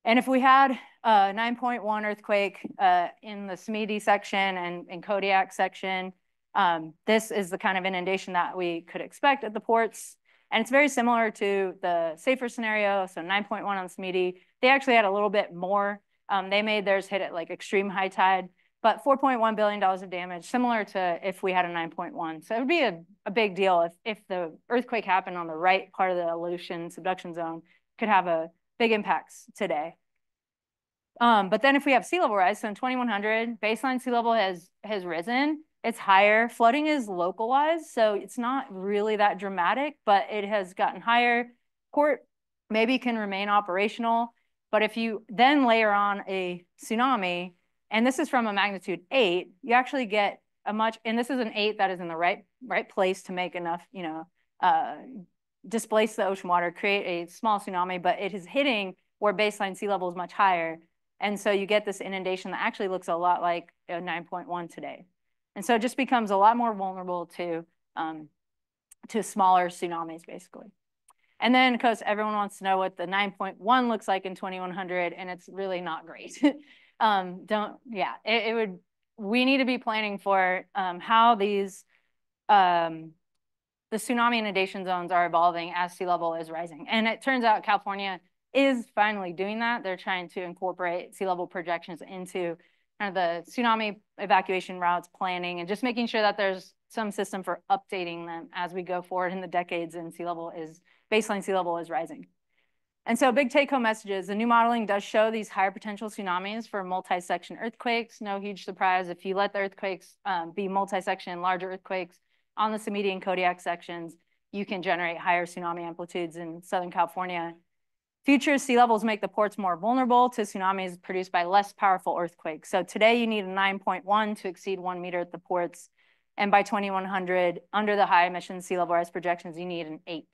And if we had a 9.1 earthquake in the Smedey section and Kodiak section, this is the kind of inundation that we could expect at the ports. And it's very similar to the Saffer scenario. So 9.1 on Smedey, they actually had a little bit more. They made theirs hit at like extreme high tide, but $4.1 billion of damage, similar to if we had a 9.1. So it would be a big deal if the earthquake happened on the right part of the Aleutian subduction zone, could have a big impacts today. But then if we have sea level rise, so in 2100, baseline sea level has risen. It's higher. Flooding is localized, so it's not really that dramatic, but it has gotten higher. Port maybe can remain operational, but if you then layer on a tsunami, and this is from a magnitude 8, you actually get a much, and this is an 8 that is in the right place to make enough, displace the ocean water, create a small tsunami, but it is hitting where baseline sea level is much higher. And so you get this inundation that actually looks a lot like a 9.1 today. And so it just becomes a lot more vulnerable to smaller tsunamis, basically. And then, because everyone wants to know what the 9.1 looks like in 2100, and it's really not great. We need to be planning for how these the tsunami inundation zones are evolving as sea level is rising. And it turns out California is finally doing that. They're trying to incorporate sea level projections into kind of the tsunami evacuation routes planning and just making sure that there's some system for updating them as we go forward in the decades and baseline sea level is rising. And so big take home messages, the new modeling does show these higher potential tsunamis for multi-section earthquakes. No huge surprise if you let the earthquakes be multi-section, larger earthquakes on the Samiti and Kodiak sections, you can generate higher tsunami amplitudes in Southern California. Future sea levels make the ports more vulnerable to tsunamis produced by less powerful earthquakes. So today you need a 9.1 to exceed 1 meter at the ports. And by 2100, under the high emission sea level rise projections, you need an 8.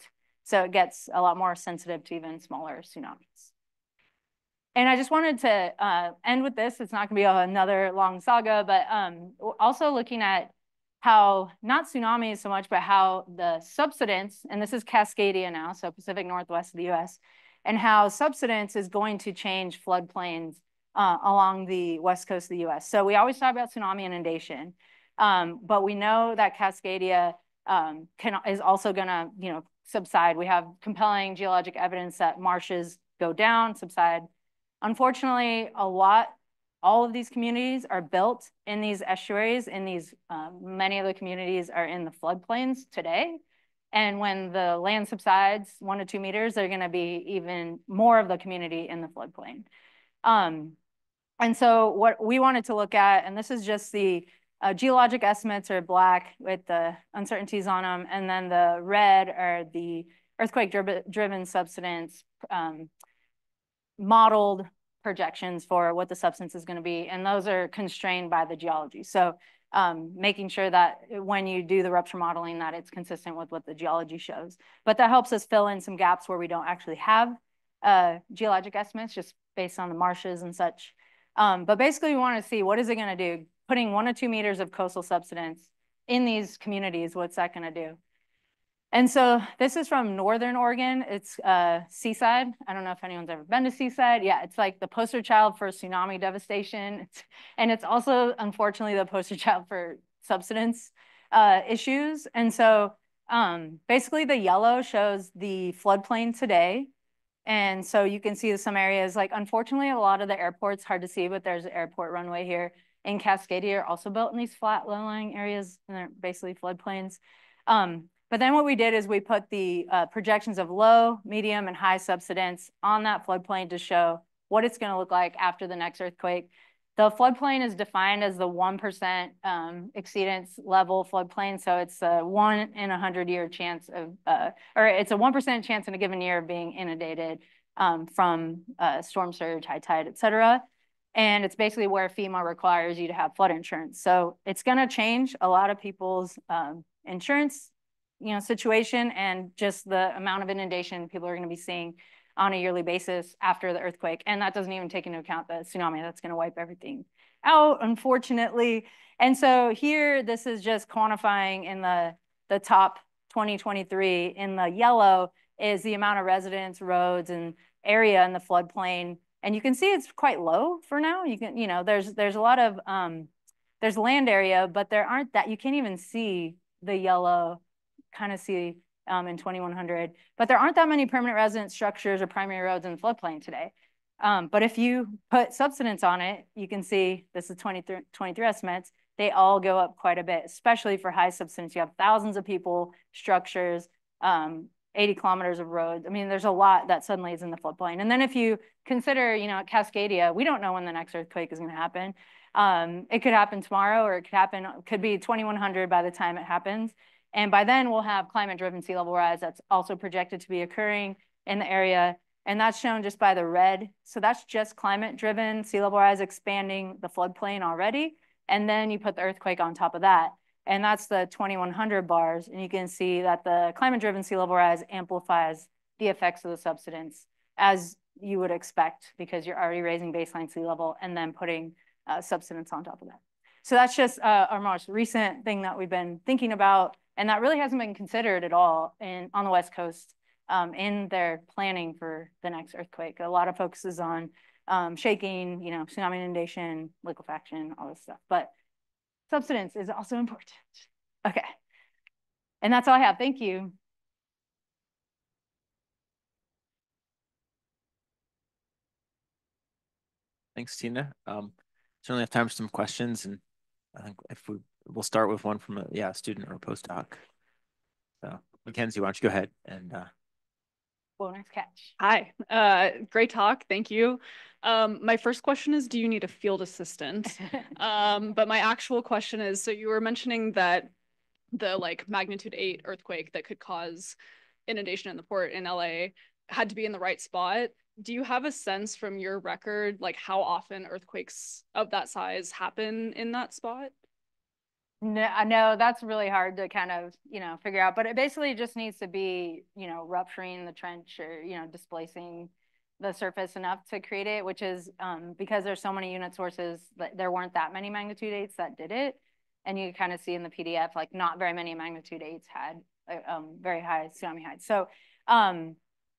So it gets a lot more sensitive to even smaller tsunamis. And I just wanted to end with this. It's not gonna be another long saga, but also looking at how, not tsunamis so much, but how the subsidence, and this is Cascadia now, so Pacific Northwest of the US, and how subsidence is going to change floodplains along the west coast of the US. So we always talk about tsunami inundation, but we know that Cascadia is also gonna subside. We have compelling geologic evidence that marshes go down, subside. Unfortunately, all of these communities are built in these estuaries, many of the communities are in the floodplains today. And when the land subsides 1 to 2 meters, they're gonna be even more of the community in the floodplain. And so what we wanted to look at, and this is just the geologic estimates are black with the uncertainties on them, and then the red are the earthquake-driven subsidence modeled projections for what the substance is going to be, and those are constrained by the geology. So making sure that when you do the rupture modeling that it's consistent with what the geology shows. But that helps us fill in some gaps where we don't actually have geologic estimates just based on the marshes and such. But basically we want to see what is it going to do? Putting 1 to 2 meters of coastal subsidence in these communities, what's that going to do? And so this is from Northern Oregon. It's Seaside. I don't know if anyone's ever been to Seaside. Yeah, it's like the poster child for tsunami devastation. And it's also, unfortunately, the poster child for subsidence issues. And so basically the yellow shows the floodplain today. And so you can see some areas, like unfortunately, a lot of the airports, hard to see, but there's an airport runway here in Cascadia are also built in these flat low-lying areas, and they're basically floodplains. But then what we did is we put the projections of low, medium, and high subsidence on that floodplain to show what it's gonna look like after the next earthquake. The floodplain is defined as the 1% exceedance level floodplain. So it's a 1 in 100-year chance of, or it's a 1% chance in a given year of being inundated from storm surge, high tide, et cetera. And it's basically where FEMA requires you to have flood insurance. So it's gonna change a lot of people's insurance situation and just the amount of inundation people are gonna be seeing. on a yearly basis after the earthquake. And that doesn't even take into account the tsunami that's going to wipe everything out, unfortunately. And so here, this is just quantifying in the top 2023. In the yellow is the amount of residents, roads, and area in the floodplain. And you can see it's quite low for now. You can, there's a lot of, there's land area, but there aren't that, you can't even see the yellow, kind of see in 2100, but there aren't that many permanent residence structures or primary roads in the floodplain today. But if you put subsidence on it, you can see, this is 23 estimates, they all go up quite a bit, especially for high subsidence. You have thousands of people, structures, 80 kilometers of roads. I mean, there's a lot that suddenly is in the floodplain. And then if you consider, at Cascadia, we don't know when the next earthquake is going to happen. It could happen tomorrow, or could be 2100 by the time it happens. And by then we'll have climate-driven sea level rise that's also projected to be occurring in the area. And that's shown just by the red. So that's just climate-driven sea level rise expanding the floodplain already. And then you put the earthquake on top of that. And that's the 2100 bars. And you can see that the climate-driven sea level rise amplifies the effects of the subsidence, as you would expect, because you're already raising baseline sea level and then putting subsidence on top of that. So that's just our most recent thing that we've been thinking about. And that really hasn't been considered at all on the West Coast in their planning for the next earthquake. A lot of focus is on shaking, tsunami inundation, liquefaction, all this stuff. But subsidence is also important. Okay. And that's all I have. Thank you. Thanks, Tina. Certainly have time for some questions, and I think we'll start with one from a student or a postdoc. So Mackenzie, why don't you go ahead and well, nice catch. Hi, great talk. Thank you. My first question is, do you need a field assistant? But my actual question is, so you were mentioning that the magnitude 8 earthquake that could cause inundation in the port in LA had to be in the right spot. Do you have a sense from your record, how often earthquakes of that size happen in that spot? No, that's really hard to kind of, figure out, but it basically just needs to be, rupturing the trench or, displacing the surface enough to create it, which is because there's so many unit sources, there weren't that many magnitude 8s that did it. And you kind of see in the PDF, not very many magnitude 8s had very high tsunami heights. So,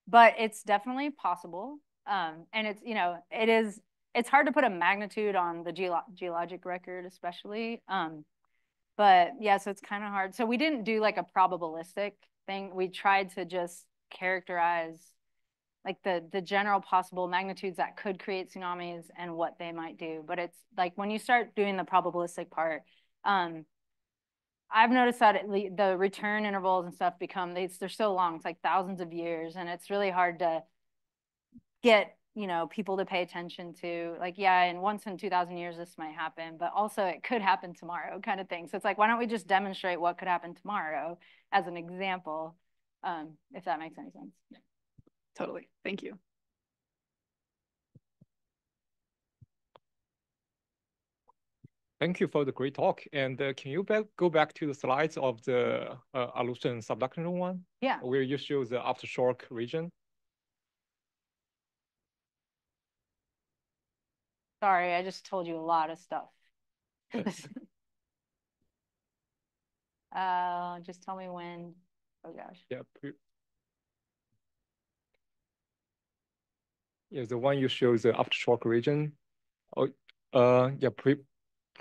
but it's definitely possible. And it's, it's hard to put a magnitude on the geologic record, especially. But yeah, so it's kind of hard. So we didn't do a probabilistic thing. We tried to just characterize the general possible magnitudes that could create tsunamis and what they might do. But it's when you start doing the probabilistic part, I've noticed that the return intervals and stuff they're so long. It's thousands of years, and it's really hard to get people to pay attention to and once in 2,000 years this might happen, but also it could happen tomorrow kind of thing. So it's why don't we just demonstrate what could happen tomorrow as an example, if that makes any sense. Yeah. Totally. Thank you. Thank you for the great talk. And can you go back to the slides of the Aleutian subduction one? Yeah. Where you show the aftershock region? Sorry, I just told you a lot of stuff. Just tell me when. Oh gosh. Yeah. Yeah, the one you show the aftershock region. Oh, yeah,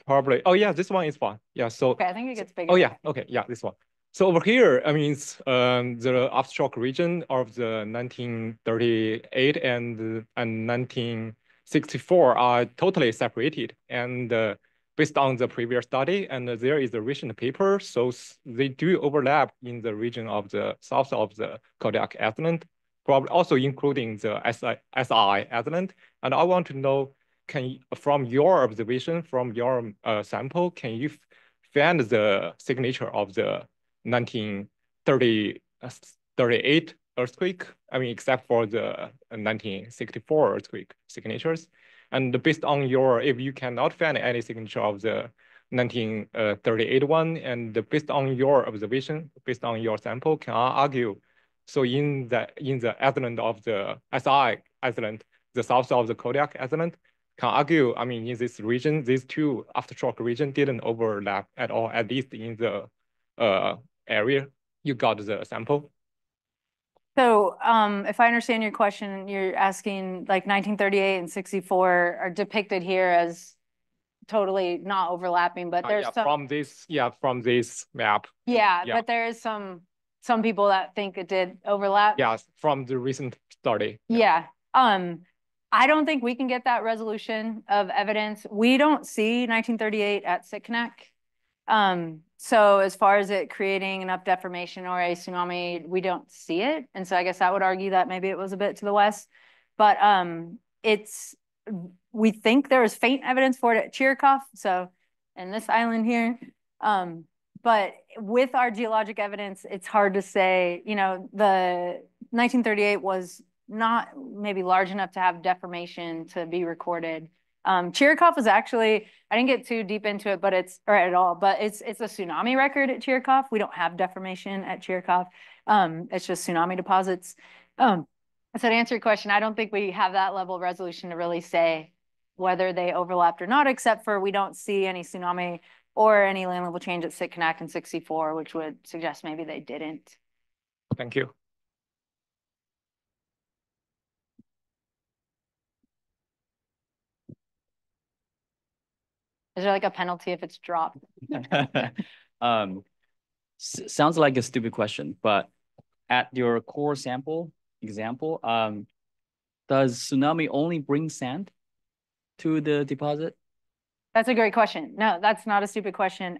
probably. Oh yeah, this one is fine. Yeah, so. Okay, I think it gets bigger. Oh yeah, okay, yeah, this one. So over here, I mean, the aftershock region of the 1938 and 1964 are totally separated. And based on the previous study, and there is a recent paper, so they do overlap in the region of the south of the Kodiak Island, probably also including the SI Island. And I want to know, from your observation, from your sample, can you find the signature of the 1938 earthquake? I mean, except for the 1964 earthquake signatures. And based on if you cannot find any signature of the 1938 one, and based on your observation, based on your sample, can I argue So in the island of the SI island, the south of the Kodiak island, can argue, I mean, in this region, these two aftershock region didn't overlap at all, at least in the area you got the sample. So if I understand your question, you're asking like 1938 and 64 are depicted here as totally not overlapping, but there's some from this map. Yeah, but there is some people that think it did overlap. Yeah, from the recent study. Yeah. I don't think we can get that resolution of evidence. We don't see 1938 at Sitkinak. So as far as it creating enough deformation or a tsunami, we don't see it. And so I guess I would argue that maybe it was a bit to the west. But we think there is faint evidence for it at Chirikov, so in this island here. But with our geologic evidence, it's hard to say, you know, the 1938 was not maybe large enough to have deformation to be recorded. Chirikov is actually, I didn't get too deep into it, but it's a tsunami record at Chirikov. We don't have deformation at Chirikov. It's just tsunami deposits. So to answer your question, I don't think we have that level of resolution to really say whether they overlapped or not, except for we don't see any tsunami or any land level change at Sitkinak in 64, which would suggest maybe they didn't. Thank you. Is there like a penalty if it's dropped? Sounds like a stupid question, but at your core sample example, does tsunami only bring sand to the deposit? That's a great question. No, that's not a stupid question.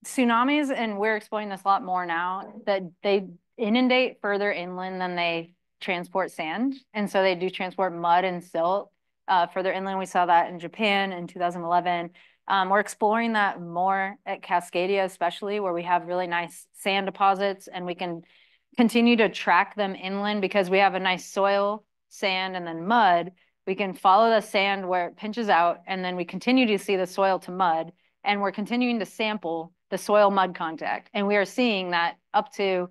Tsunamis, and we're exploring this a lot more now, that they inundate further inland than they transport sand. And so they do transport mud and silt further inland. We saw that in Japan in 2011. We're exploring that more at Cascadia, especially where we have really nice sand deposits, and we can continue to track them inland because we have a nice soil, sand, and then mud. We can follow the sand where it pinches out, and then we continue to see the soil to mud, and we're continuing to sample the soil mud contact. And we are seeing that up to,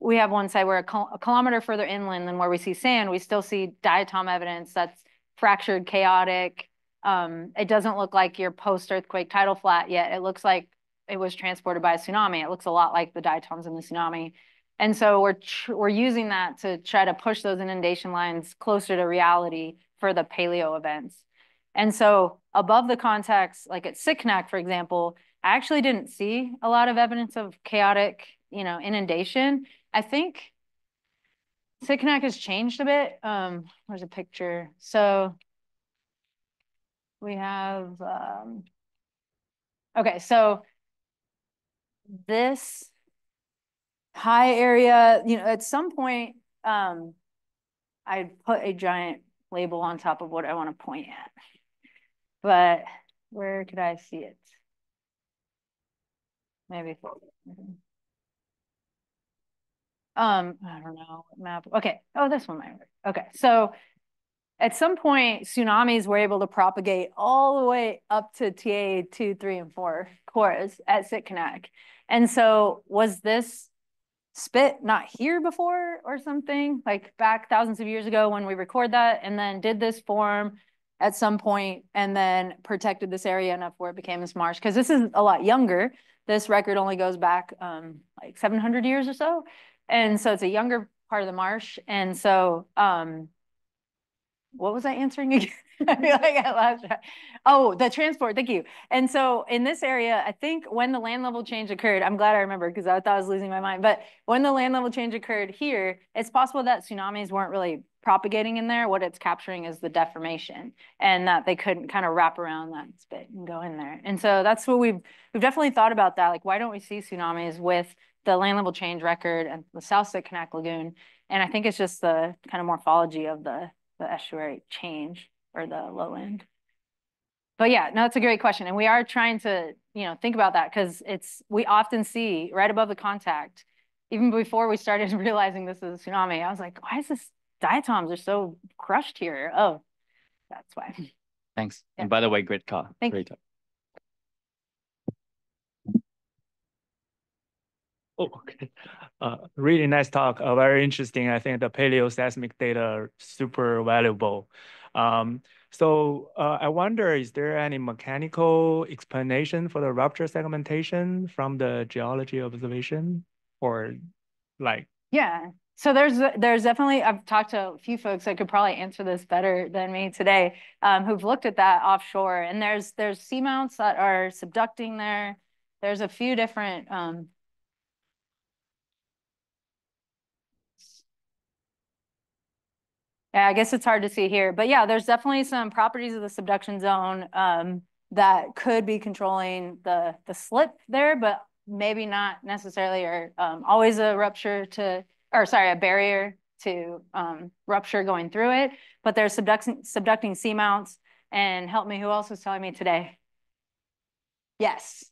we have one site where a kilometer further inland than where we see sand, we still see diatom evidence that's fractured, chaotic. It doesn't look like your post-earthquake tidal flat yet. It looks like it was transported by a tsunami. It looks a lot like the diatoms in the tsunami. And so we're using that to try to push those inundation lines closer to reality for the paleo events. And so above the context, like at Sitkinak, for example, I actually didn't see a lot of evidence of chaotic, inundation. I think Sitkinak has changed a bit. Where's a picture? So we have, okay, so this high area, at some point, I put a giant label on top of what I want to point at. But where could I see it? Maybe. I don't know what map. Okay. Oh, this one might work. Okay. So at some point, tsunamis were able to propagate all the way up to TA 2, 3, and 4 cores at Sitkinak. And so was this spit not here before or something, like back thousands of years ago when we record that, and then did this form at some point and then protected this area enough where it became this marsh? Because this is a lot younger. This record only goes back like 700 years or so. And so it's a younger part of the marsh. And so what was I answering again? I feel like I lost track. Oh, the transport, thank you. And so in this area, I think when the land level change occurred, I'm glad I remember because I thought I was losing my mind, but when the land level change occurred here, it's possible that tsunamis weren't really propagating in there. What it's capturing is the deformation, and that they couldn't kind of wrap around that spit and go in there. And so that's what we've definitely thought about that. Like, why don't we see tsunamis with the land level change record and the South Sitkinak Lagoon? And I think it's just the kind of morphology of the estuary change or the lowland. But yeah, no, that's a great question. And we are trying to, think about that because we often see right above the contact, even before we started realizing this is a tsunami, I was like, why is this diatoms are so crushed here? Oh, that's why. Thanks. Yeah. And by the way, great talk. Thank great you. Talk. Oh, okay. Really nice talk. Very interesting. I think the paleoseismic data are super valuable. I wonder, is there any mechanical explanation for the rupture segmentation from the geology observation, or like? Yeah. So there's definitely, I've talked to a few folks that could probably answer this better than me today, who've looked at that offshore, and there's seamounts that are subducting there. There's a few different yeah, I guess it's hard to see here, but yeah, there's definitely some properties of the subduction zone that could be controlling the slip there, but maybe not necessarily, or always a rupture to, or sorry, a barrier to rupture going through it. But there's subducting seamounts. And help me, who else was telling me today? Yes.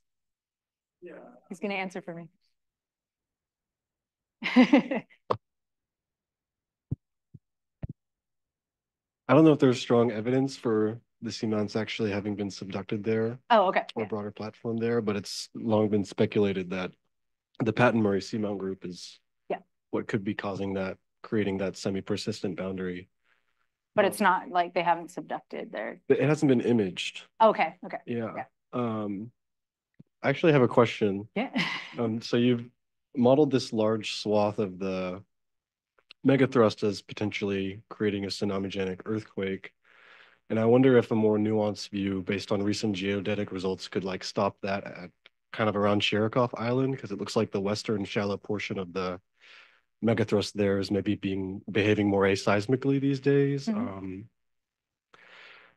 Yeah. He's going to answer for me. I don't know if there's strong evidence for the seamounts actually having been subducted there. Oh, okay. Or a broader platform there, but it's long been speculated that the Patton Murray seamount group is what could be causing that, creating that semi-persistent boundary. But it's not like they haven't subducted there. It hasn't been imaged. Okay. Yeah. I actually have a question. Yeah. So you've modeled this large swath of the megathrust as potentially creating a tsunamigenic earthquake. And I wonder if a more nuanced view based on recent geodetic results could like stop that at kind of around Sherikoff Island, because it looks like the western shallow portion of the megathrust there is maybe behaving more aseismically these days.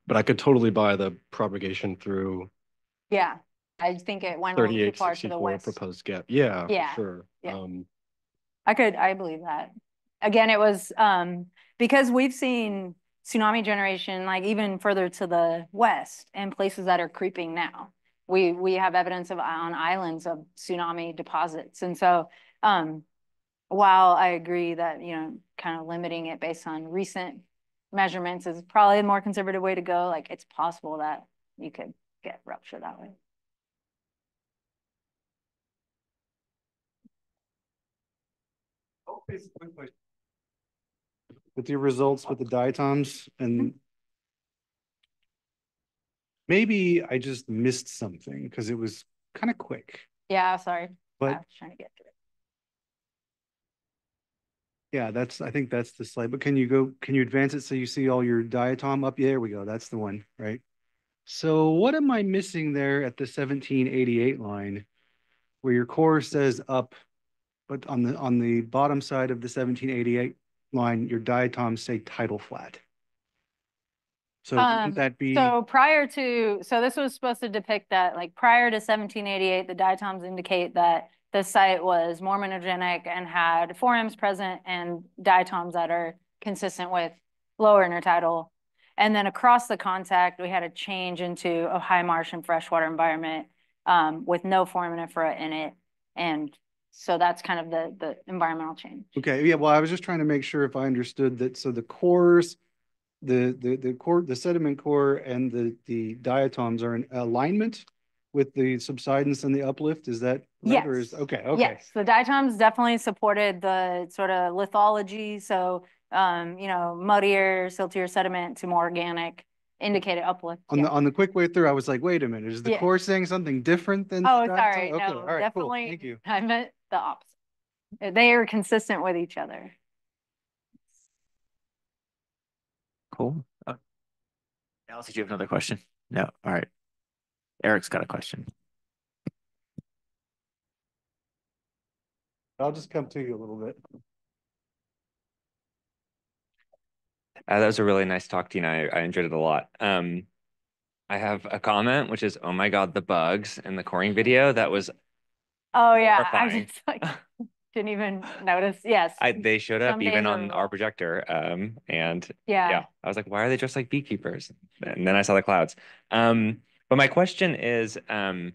But I could totally buy the propagation through. Yeah, I think it went a little too far to the west. Proposed gap. Yeah, yeah, for sure. Yeah. I believe that. Again, it was because we've seen tsunami generation like even further to the west and places that are creeping now. We have evidence of on islands of tsunami deposits. And so while I agree that, you know, kind of limiting it based on recent measurements is probably a more conservative way to go, like it's possible that you could get rupture that way. Okay, quick question. With your results with the diatoms, and maybe I just missed something because it was kind of quick. Yeah, sorry. But I was trying to get to it. Yeah, I think that's the slide. But can you advance it so you see all your diatom up? Yeah, there we go. That's the one, right? So what am I missing there at the 1788 line where your core says up, but on the bottom side of the 1788 line, your diatoms say tidal flat? So wouldn't that be? So this was supposed to depict that like prior to 1788, the diatoms indicate that the site was more monogenic and had forems present and diatoms that are consistent with lower intertidal. And then across the contact, we had a change into a high marsh and freshwater environment with no foraminifera in it. And so that's kind of the environmental change. Okay, yeah, well, I was just trying to make sure if I understood that. So the cores, the core, the sediment core and the diatoms are in alignment with the subsidence and the uplift. Is that right? Yes. Or is, okay. Yes, the diatoms definitely supported the sort of lithology. So, you know, muddier, siltier sediment to more organic indicated uplift. On the quick way through, I was like, wait a minute, is the core saying something different than? Oh, sorry. Okay. No, All right, definitely. cool. Thank you. I meant the opposite. They are consistent with each other. Cool. Alice, did you have another question? No. All right. Eric's got a question. I'll just come to you a little bit. That was a really nice talk, Tina. I enjoyed it a lot. I have a comment, which is, oh my God, the bugs in the coring video. That was Oh yeah, horrifying. I just like didn't even notice. Yes. They showed up Some even days on are our projector. And yeah, I was like, why are they dressed like beekeepers? And then I saw the clouds. But my question is, so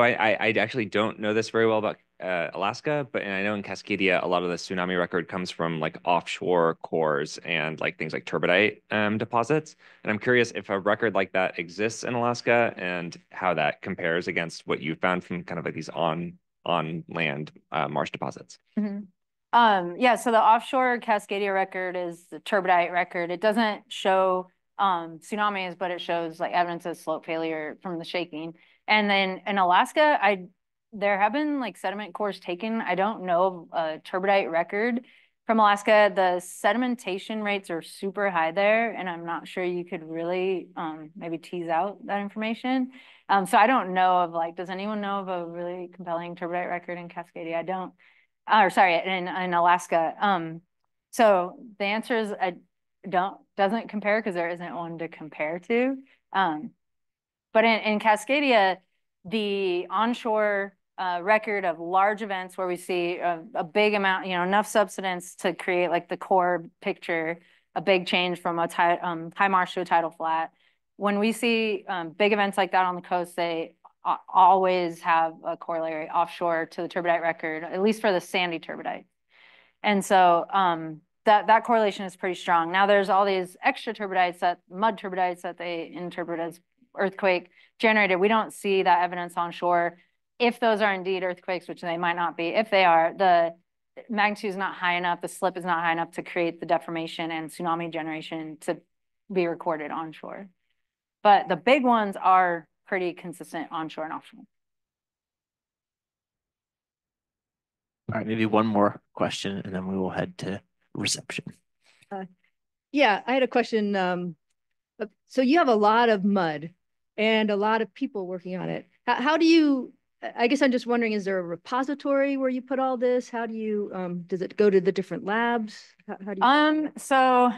I actually don't know this very well about Alaska, but I know in Cascadia, a lot of the tsunami record comes from like offshore cores and like things like turbidite deposits. And I'm curious if a record like that exists in Alaska and how that compares against what you found from kind of like these on on land marsh deposits. Yeah, so the offshore Cascadia record is the turbidite record. It doesn't show tsunamis, but it shows like evidence of slope failure from the shaking. And then in Alaska, there have been like sediment cores taken. I don't know of a turbidite record from Alaska. The sedimentation rates are super high there, and I'm not sure you could really maybe tease out that information. So I don't know of like, does anyone know of a really compelling turbidite record in Cascadia? I don't. Or sorry, in Alaska. So the answer is doesn't compare because there isn't one to compare to. But in Cascadia, the onshore record of large events where we see a big amount, enough subsidence to create like the core picture, a big change from a high marsh to a tidal flat. When we see big events like that on the coast, they always have a corollary offshore to the turbidite record, at least for the sandy turbidite. And so that correlation is pretty strong. Now there's all these extra turbidites, mud turbidites that they interpret as earthquake generated. We don't see that evidence onshore. If those are indeed earthquakes, which they might not be, if they are, the magnitude is not high enough, the slip is not high enough to create the deformation and tsunami generation to be recorded onshore. But the big ones are pretty consistent onshore and offshore. All right, maybe one more question and then we will head to reception. Yeah, I had a question. So you have a lot of mud and a lot of people working on it. How do you, I guess I'm just wondering, is there a repository where you put all this? How do you, does it go to the different labs? How do you? So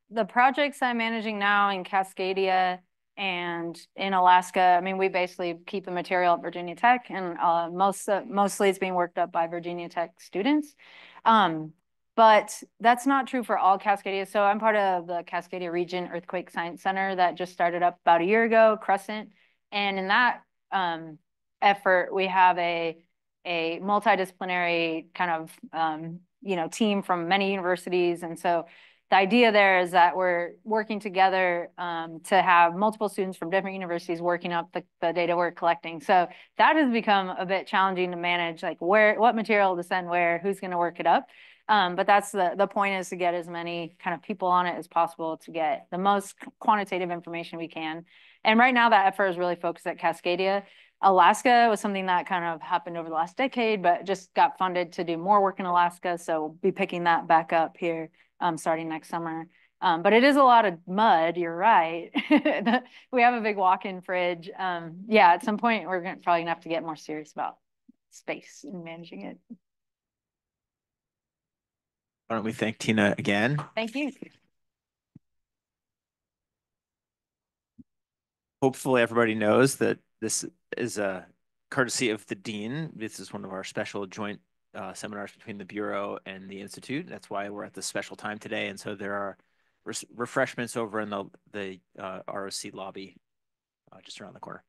the projects I'm managing now in Cascadia and in Alaska, I mean, we basically keep the material at Virginia Tech, and mostly it's being worked up by Virginia Tech students. But that's not true for all Cascadia. So I'm part of the Cascadia Region Earthquake Science Center that just started up about a year ago, Crescent. And in that effort, we have a multidisciplinary kind of team from many universities. And so the idea there is that we're working together to have multiple students from different universities working up the data we're collecting. So that has become a bit challenging to manage, like what material to send where, who's going to work it up. But that's the point, is to get as many kind of people on it as possible to get the most quantitative information we can. And right now that effort is really focused at Cascadia. Alaska was something that kind of happened over the last decade, but just got funded to do more work in Alaska. So we'll be picking that back up here starting next summer. But it is a lot of mud, you're right. We have a big walk-in fridge. Yeah, at some point we're probably gonna have to get more serious about space and managing it. Why don't we thank Tina again? Thank you. Hopefully everybody knows that this is a courtesy of the dean. This is one of our special joint seminars between the Bureau and the Institute. That's why we're at this special time today. And so there are refreshments over in the ROC lobby just around the corner.